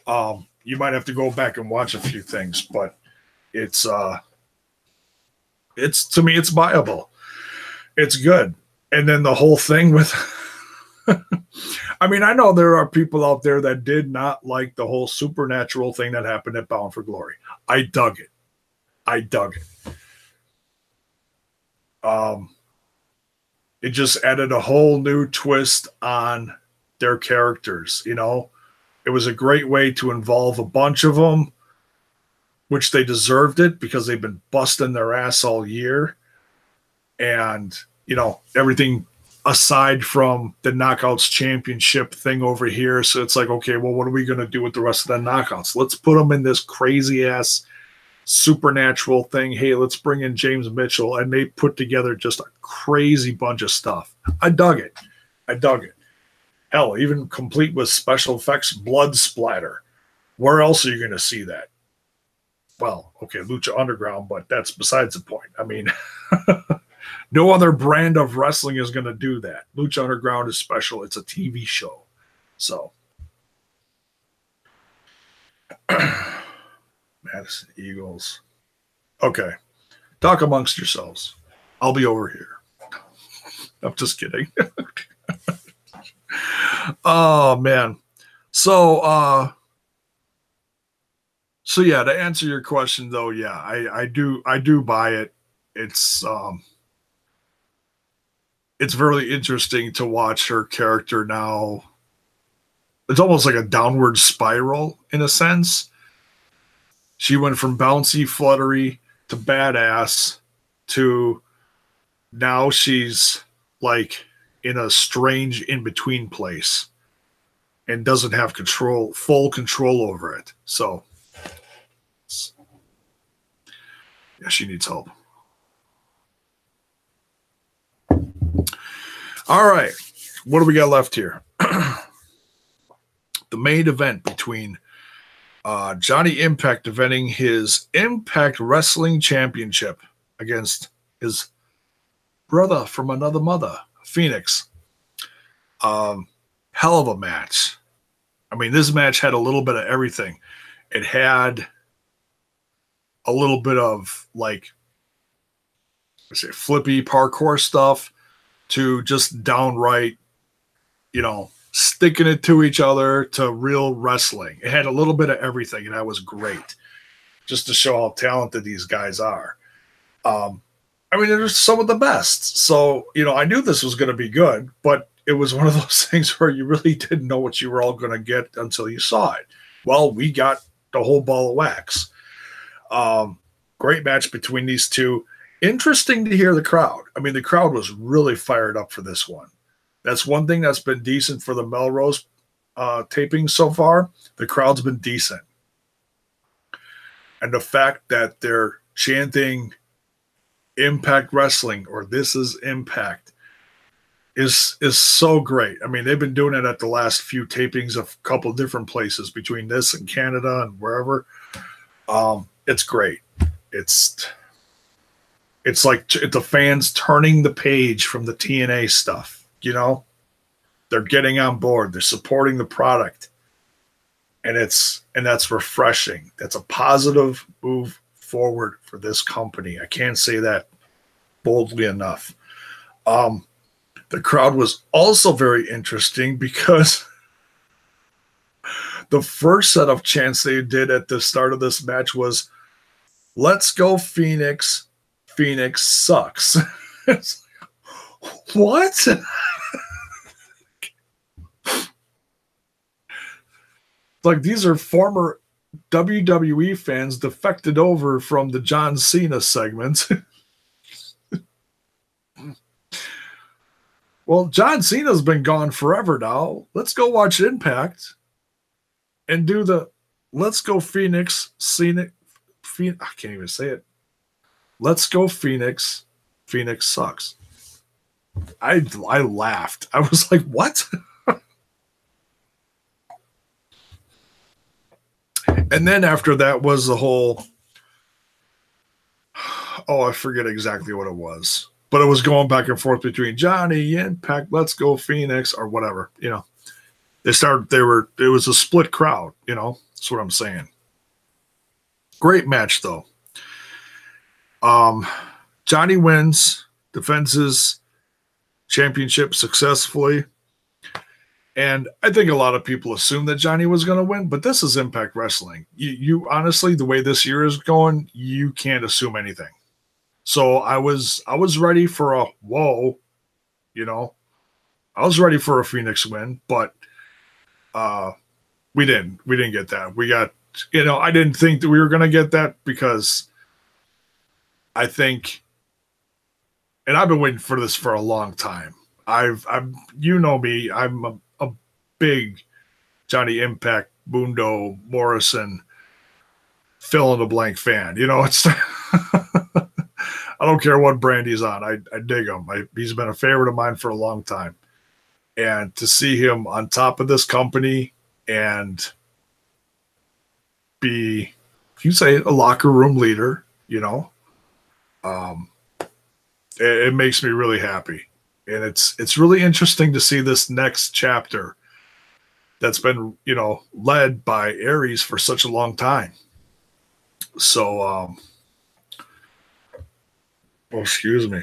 You might have to go back and watch a few things, but it's to me it's viable. It's good. And then the whole thing with I mean, I know there are people out there that did not like the whole supernatural thing that happened at Bound for Glory. I dug it. It just added a whole new twist on their characters. It was a great way to involve a bunch of them, which they deserved it because they've been busting their ass all year. And, everything aside from the Knockouts Championship thing over here. So it's like, okay, well, what are we going to do with the rest of the Knockouts? Let's put them in this crazy ass supernatural thing. Hey, let's bring in James Mitchell. And they put together just a crazy bunch of stuff. I dug it. Hell, even complete with special effects blood splatter. Where else are you going to see that? Well, okay, Lucha Underground, but that's besides the point. I mean, no other brand of wrestling is going to do that. Lucha Underground is special. It's a TV show. So, Madison Eagles. Okay. Talk amongst yourselves. I'll be over here. I'm just kidding. Oh, man. So yeah, to answer your question though, yeah, I do buy it. It's very interesting to watch her character now. It's almost like a downward spiral in a sense. She went from bouncy, fluttery to badass to now she's like in a strange in-between place and doesn't have full control over it. So yeah, she needs help. All right. What do we got left here? The main event between Johnny Impact defending his Impact Wrestling Championship against his brother from another mother, Phoenix. Hell of a match. I mean, this match had a little bit of everything. It had a little bit of like, flippy parkour stuff to just downright, sticking it to each other to real wrestling. It had a little bit of everything, and that was great, just to show how talented these guys are. I mean, they're some of the best. So, I knew this was going to be good, but it was one of those things where you really didn't know what you were all going to get until you saw it. Well, we got the whole ball of wax. Great match between these two. Interesting to hear the crowd. I mean, the crowd was really fired up for this one. That's one thing that's been decent for the Melrose taping so far. The crowd's been decent. And the fact that they're chanting Impact Wrestling or This is Impact is so great. I mean, they've been doing it at the last few tapings of a couple of different places between this and Canada and wherever. It's great. It's like the fans turning the page from the TNA stuff, They're getting on board. They're supporting the product. And that's refreshing. That's a positive move forward for this company. I can't say that boldly enough. The crowd was also very interesting because the first set of chants they did at the start of this match was, "Let's go Phoenix. Phoenix sucks." What? Like, these are former WWE fans defected over from the John Cena segment. Well, John Cena's been gone forever now. Let's go watch Impact and do the Let's Go Phoenix Scenic. I can't even say it. Let's Go Phoenix. Phoenix sucks. I laughed. I was like, what? And then after that was the whole, oh, I forget exactly what it was. But it was going back and forth between Johnny, Impact, Let's Go Phoenix, or whatever. You know, it was a split crowd, you know, that's what I'm saying. Great match, though. Johnny wins, defends his championship successfully. And I think a lot of people assumed that Johnny was going to win, but this is Impact Wrestling. You honestly, the way this year is going, you can't assume anything. So I was ready for a whoa, you know. I was ready for a Phoenix win, but we didn't get that. We got, you know, I didn't think that we were going to get that because I think, and I've been waiting for this for a long time. You know me, I'm a big Johnny Impact, Mundo, Morrison, fill in the blank fan. You know, it's I don't care what brand he's on. I dig him. He's been a favorite of mine for a long time. And to see him on top of this company and be, you say, a locker room leader, you know, it makes me really happy. And it's really interesting to see this next chapter that's been, you know, led by Aries for such a long time. So, oh, excuse me.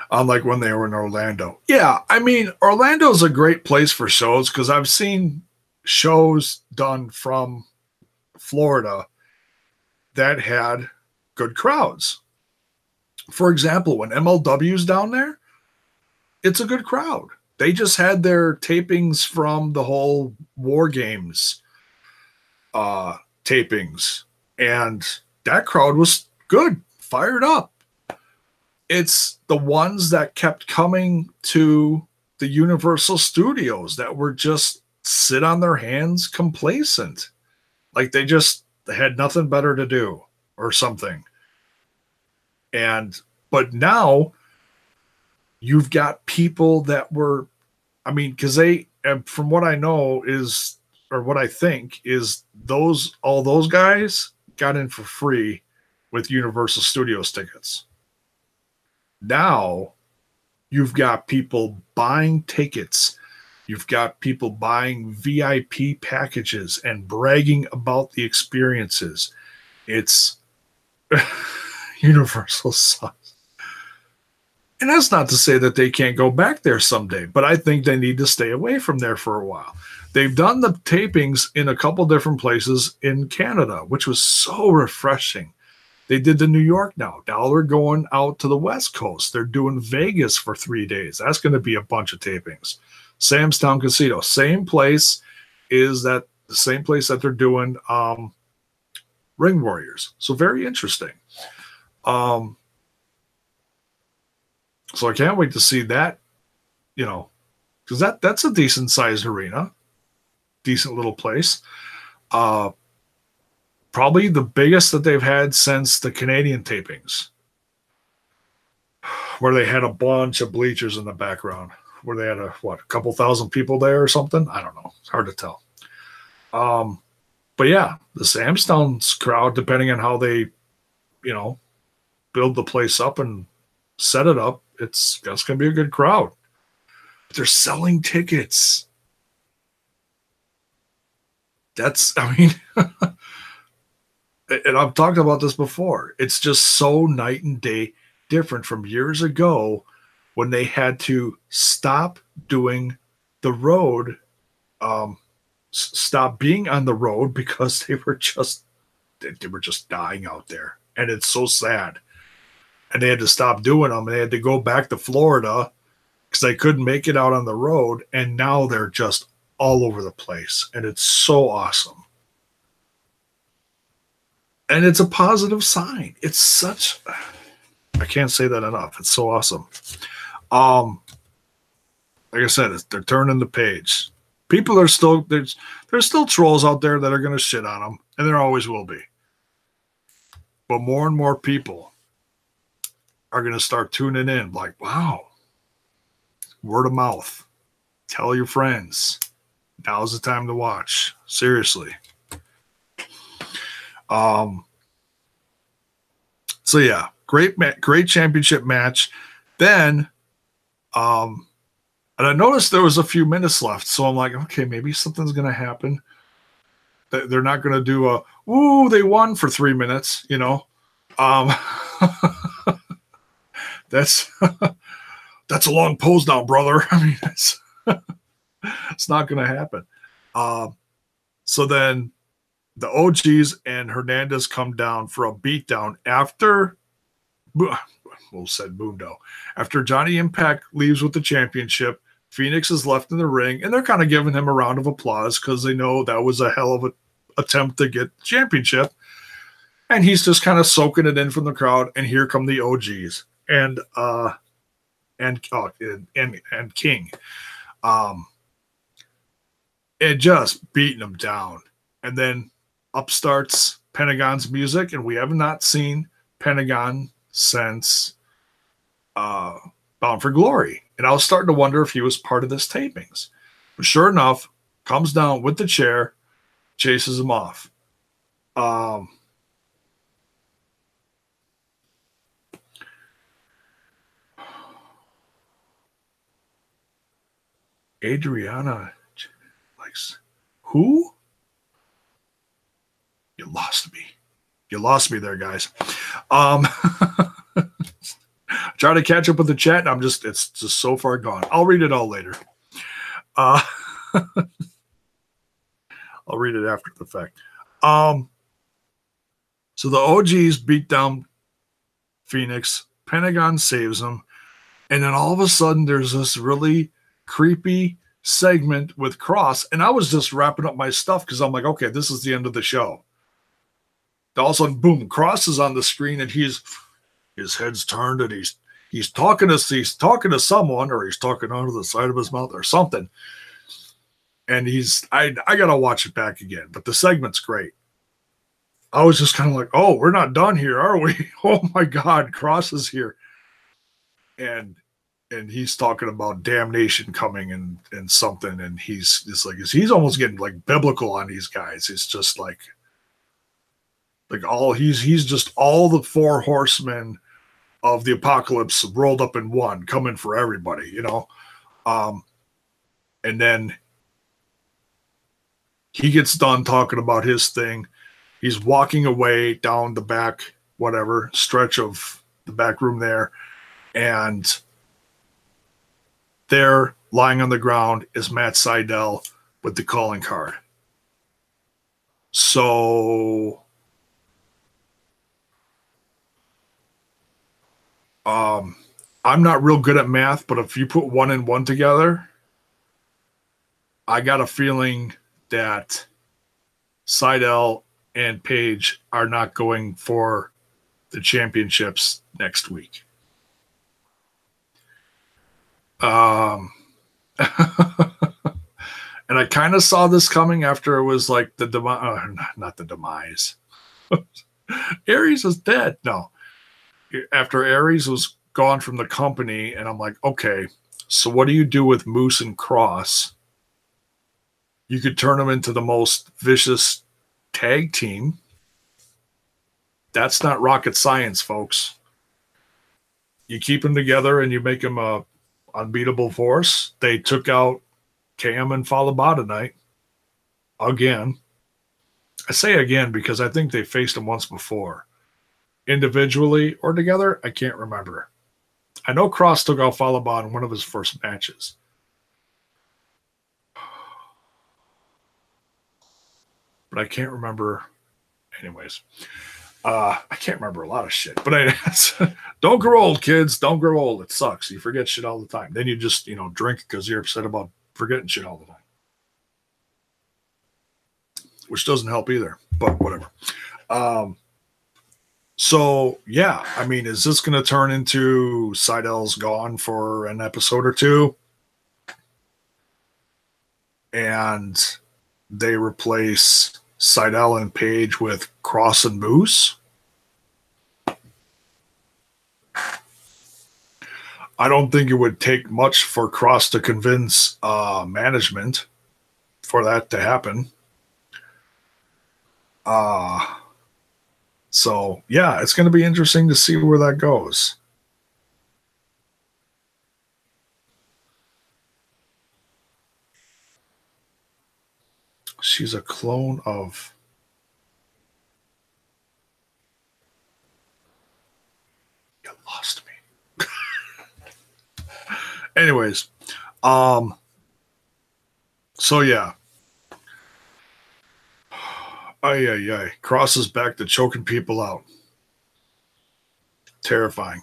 Unlike when they were in Orlando. Yeah, I mean, Orlando's a great place for shows because I've seen shows done from Florida that had good crowds. For example, when MLW's down there, it's a good crowd. They just had their tapings from the whole War Games tapings, and that crowd was good, fired up. It's the ones that kept coming to the Universal Studios that were just sit on their hands complacent. Like they had nothing better to do or something. But now you've got people that were, I mean, because they, from what I know is, or what I think is all those guys got in for free with Universal Studios tickets. Now you've got people buying tickets. You've got people buying VIP packages and bragging about the experiences. It's Universal sucks. And that's not to say that they can't go back there someday, but I think they need to stay away from there for a while. They've done the tapings in a couple different places in Canada, which was so refreshing. They did the New York now. Now they're going out to the West Coast. They're doing Vegas for 3 days. That's going to be a bunch of tapings. Sam's Town Casino, same place that they're doing Ring Warriors. So very interesting. So I can't wait to see that, you know, because that's a decent sized arena, decent little place. Probably the biggest that they've had since the Canadian tapings, where they had a bunch of bleachers in the background, where they had a couple thousand people there or something. I don't know. It's hard to tell. But yeah, the Sam's Town's crowd, depending on how they, you know, build the place up and set it up, that's going to be a good crowd. But they're selling tickets. I mean, and I've talked about this before. It's just so night and day different from years ago when they had to stop doing the road, stop being on the road because they were just dying out there. And it's so sad. And they had to stop doing them. And they had to go back to Florida because they couldn't make it out on the road. And now they're just all over the place, and it's so awesome. And it's a positive sign. It's such, I can't say that enough. It's so awesome. Like I said, they're turning the page. People are still, there's still trolls out there that are going to shit on them, and there always will be. But more and more people are going to start tuning in like, wow, word of mouth. Tell your friends. Now's the time to watch. Seriously. So yeah, great championship match. Then, and I noticed there was a few minutes left, so I'm like, okay, maybe something's gonna happen. They're not gonna do a "woo, they won" for 3 minutes, you know. That's that's a long pose now, brother. I mean, it's not gonna happen. So then the OGs and Hernandez come down for a beatdown after, we'll said Mundo. After Johnny Impact leaves with the championship, Phoenix is left in the ring, and they're kind of giving him a round of applause because they know that was a hell of an attempt to get the championship. And he's just kind of soaking it in from the crowd, and here come the OGs and King, and just beating him down. And then up starts Pentagon's music, and we have not seen Pentagon since Bound for Glory. And I was starting to wonder if he was part of this tapings. But sure enough, comes down with the chair, chases him off. Adriana likes who? You lost me. You lost me there, guys. Try to catch up with the chat, and it's just so far gone. I'll read it all later. I'll read it after the fact. So the OGs beat down Phoenix. Pentagon saves them. And then all of a sudden, there's this really creepy segment with Kross. And I was just wrapping up my stuff because I'm like, okay, this is the end of the show. All of a sudden, boom, Kross is on the screen, and his head's turned, and he's talking to someone, or he's talking out of the side of his mouth or something. And I gotta watch it back again, but the segment's great. I was just kind of like, oh, we're not done here, are we? Oh my God, Kross is here. And he's talking about damnation coming and something, and he's he's almost getting like biblical on these guys. It's just like he's just all the four horsemen of the apocalypse rolled up in one, coming for everybody, you know. And then he gets done talking about his thing. He's walking away down the back, whatever stretch of the back room there, and there, lying on the ground, is Matt Sydal with the calling card. So I'm not real good at math, but if you put 1 and 1 together, I got a feeling that Sydal and Page are not going for the championships next week. And I kind of saw this coming after it was like not the demise. Aries is dead. No. After Aries was gone from the company, and I'm like, okay, so what do you do with Moose and Kross? You could turn them into the most vicious tag team. That's not rocket science, folks. You keep them together and you make them a unbeatable force. They took out Cam and Falaba tonight. Again. I say again because I think they faced them once before. Individually or together, I can't remember. I know Kross took out Falaba in one of his first matches. But I can't remember. Anyways, I can't remember a lot of shit. But don't grow old, kids. Don't grow old. It sucks. You forget shit all the time. Then you just, drink because you're upset about forgetting shit all the time. which doesn't help either, but whatever. So yeah, I mean, is this going to turn into Sydal's gone for an episode or two, and they replace Sydal and Paige with Kross and Moose? I don't think it would take much for Kross to convince management for that to happen. So, yeah, it's going to be interesting to see where that goes. She's a clone of... You lost me. Anyways, so yeah. Ay. Kross is back to choking people out. Terrifying.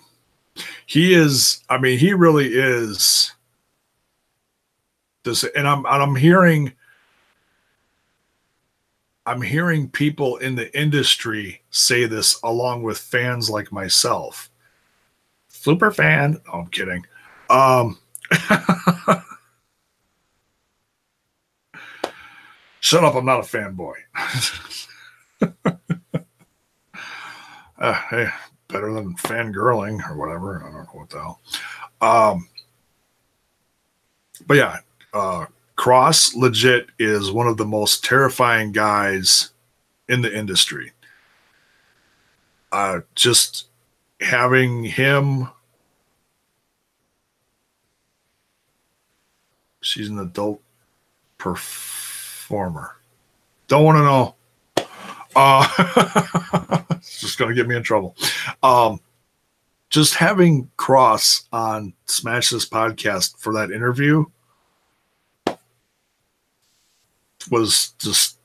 He is, I mean, he really is this, and I'm hearing people in the industry say this along with fans like myself. Super fan. Oh, I'm kidding. Shut up, I'm not a fanboy. Hey, better than fangirling or whatever. I don't know what the hell. But yeah, Kross legit is one of the most terrifying guys in the industry. Just having him... She's an adult performer. Don't want to know. It's just going to get me in trouble. Just having Kross on Smash This Podcast for that interview was just...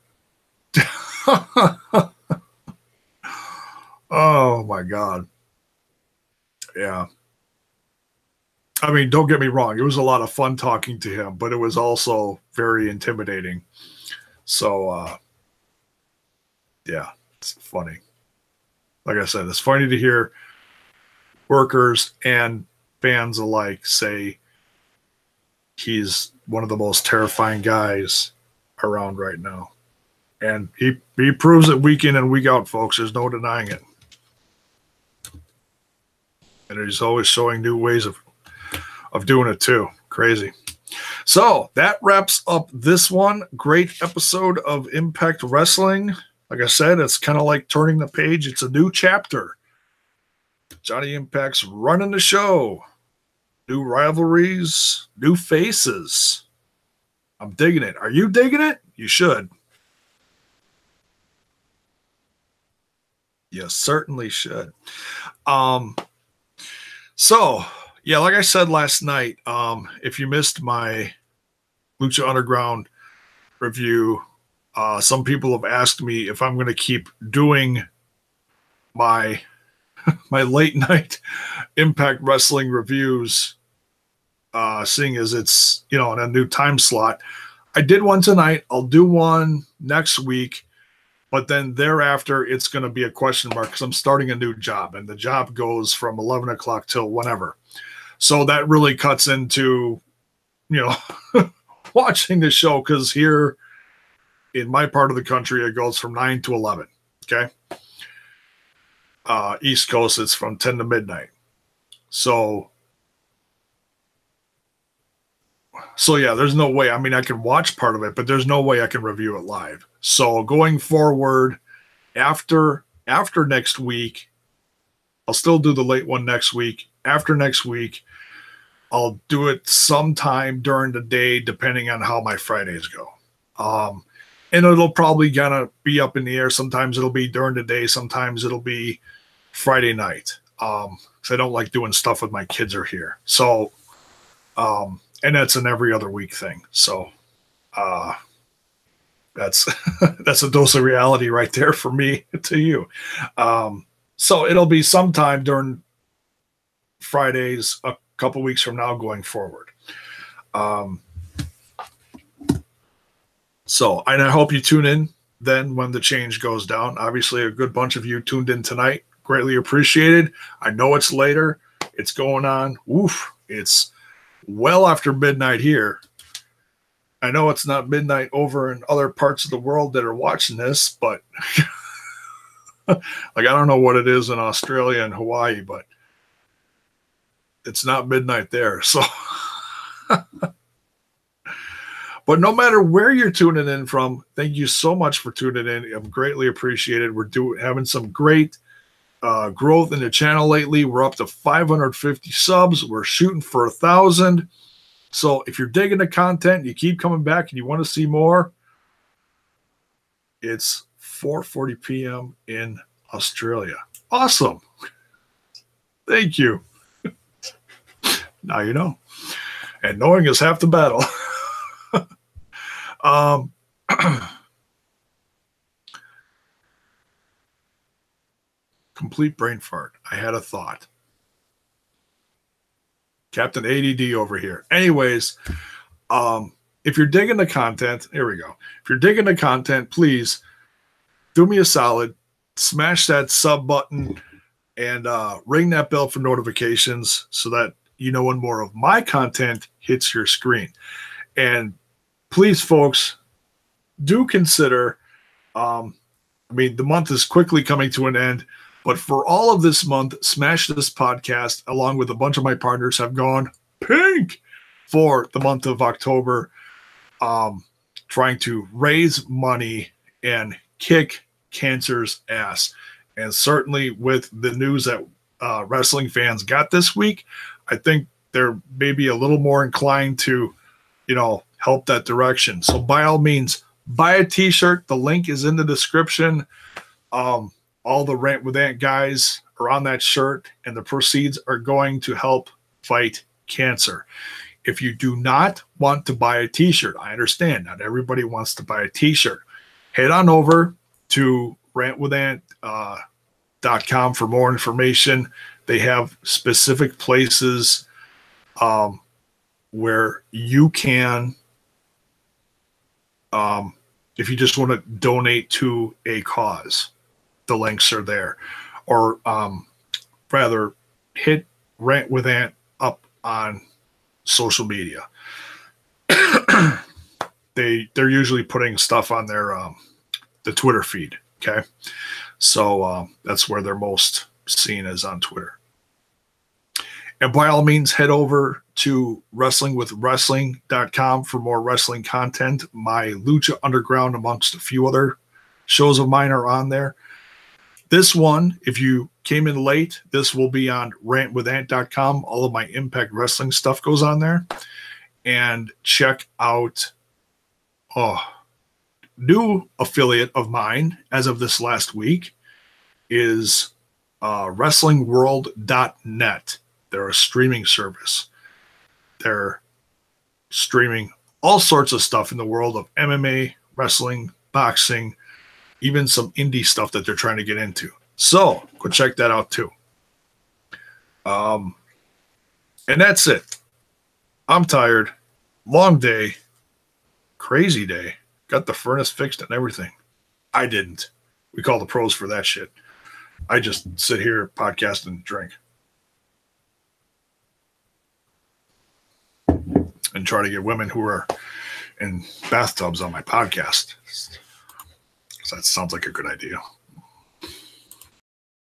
Oh, my God. Yeah. I mean, don't get me wrong. It was a lot of fun talking to him, but it was also very intimidating. So, yeah, it's funny. Like I said, it's funny to hear workers and fans alike say he's one of the most terrifying guys around right now. And he proves it week in and week out, folks. There's no denying it. And he's always showing new ways of doing it too. Crazy. So that wraps up this one. Great episode of Impact Wrestling. Like I said, it's kind of like turning the page. It's a new chapter. Johnny Impact's running the show. New rivalries, new faces. I'm digging it. Are you digging it? You should. You certainly should. So, yeah, like I said last night, if you missed my Lucha Underground review, some people have asked me if I'm going to keep doing my late night Impact Wrestling reviews, seeing as it's, in a new time slot. I did one tonight. I'll do one next week, but then thereafter it's going to be a question mark because I'm starting a new job, and the job goes from 11 o'clock till whenever. So that really cuts into, watching the show, because here in my part of the country, it goes from 9 to 11. Okay. East Coast, it's from 10 to midnight. So yeah, there's no way. I mean, I can watch part of it, but there's no way I can review it live. So going forward, after next week, I'll still do the late one next week. After next week, I'll do it sometime during the day, depending on how my Fridays go. And it'll probably gonna be up in the air. Sometimes it'll be during the day. Sometimes it'll be Friday night. Because I don't like doing stuff with my kids are here. So, and that's an every other week thing. So, that's a dose of reality right there for me to you. So it'll be sometime during Fridays, a couple weeks from now going forward. So, and I hope you tune in then when the change goes down. Obviously, a good bunch of you tuned in tonight. Greatly appreciated. I know it's later. It's going on. Oof. It's well after midnight here. I know it's not midnight over in other parts of the world that are watching this, but like I don't know what it is in Australia and Hawaii, but it's not midnight there. So, but no matter where you're tuning in from, thank you so much for tuning in. I'm greatly appreciated. We're having some great growth in the channel lately. We're up to 550 subs. We're shooting for 1,000. So if you're digging the content, you keep coming back and you want to see more, it's 4:40 p.m. in Australia. Awesome. Thank you. Now you know. And knowing is half the battle. Complete brain fart. I had a thought. Captain ADD over here. Anyways, if you're digging the content, here we go. If you're digging the content, please do me a solid. Smash that sub button and ring that bell for notifications so that you know when more of my content hits your screen. And please, folks, do consider, the month is quickly coming to an end, but for all of this month, Smash This Podcast, along with a bunch of my partners, have gone pink for the month of October, trying to raise money and kick cancer's ass. And certainly with the news that wrestling fans got this week, I think they're maybe a little more inclined to, help that direction. So by all means, buy a t-shirt. The link is in the description. All the Rant With Ant guys are on that shirt, and the proceeds are going to help fight cancer. If you do not want to buy a t-shirt, I understand not everybody wants to buy a t-shirt. Head on over to rantwithant.com for more information. They have specific places where you can, if you just want to donate to a cause, the links are there. Or rather, hit Rant With Ant up on social media. They're usually putting stuff on their the Twitter feed. Okay, so that's where they're most seen, is on Twitter. And by all means, head over to wrestlingwithwrestling.com for more wrestling content. My Lucha Underground, amongst a few other shows of mine, are on there. This one, if you came in late, this will be on rantwithant.com. All of my Impact Wrestling stuff goes on there. And check out new affiliate of mine as of this last week is wrestlingworld.net. They're a streaming service. They're streaming all sorts of stuff in the world of MMA, wrestling, boxing, even some indie stuff that they're trying to get into. So go check that out too. And that's it. I'm tired. Long day. Crazy day. Got the furnace fixed and everything. I didn't. We call the pros for that shit. I just sit here, podcast, and drink. And try to get women who are in bathtubs on my podcast. That sounds like a good idea.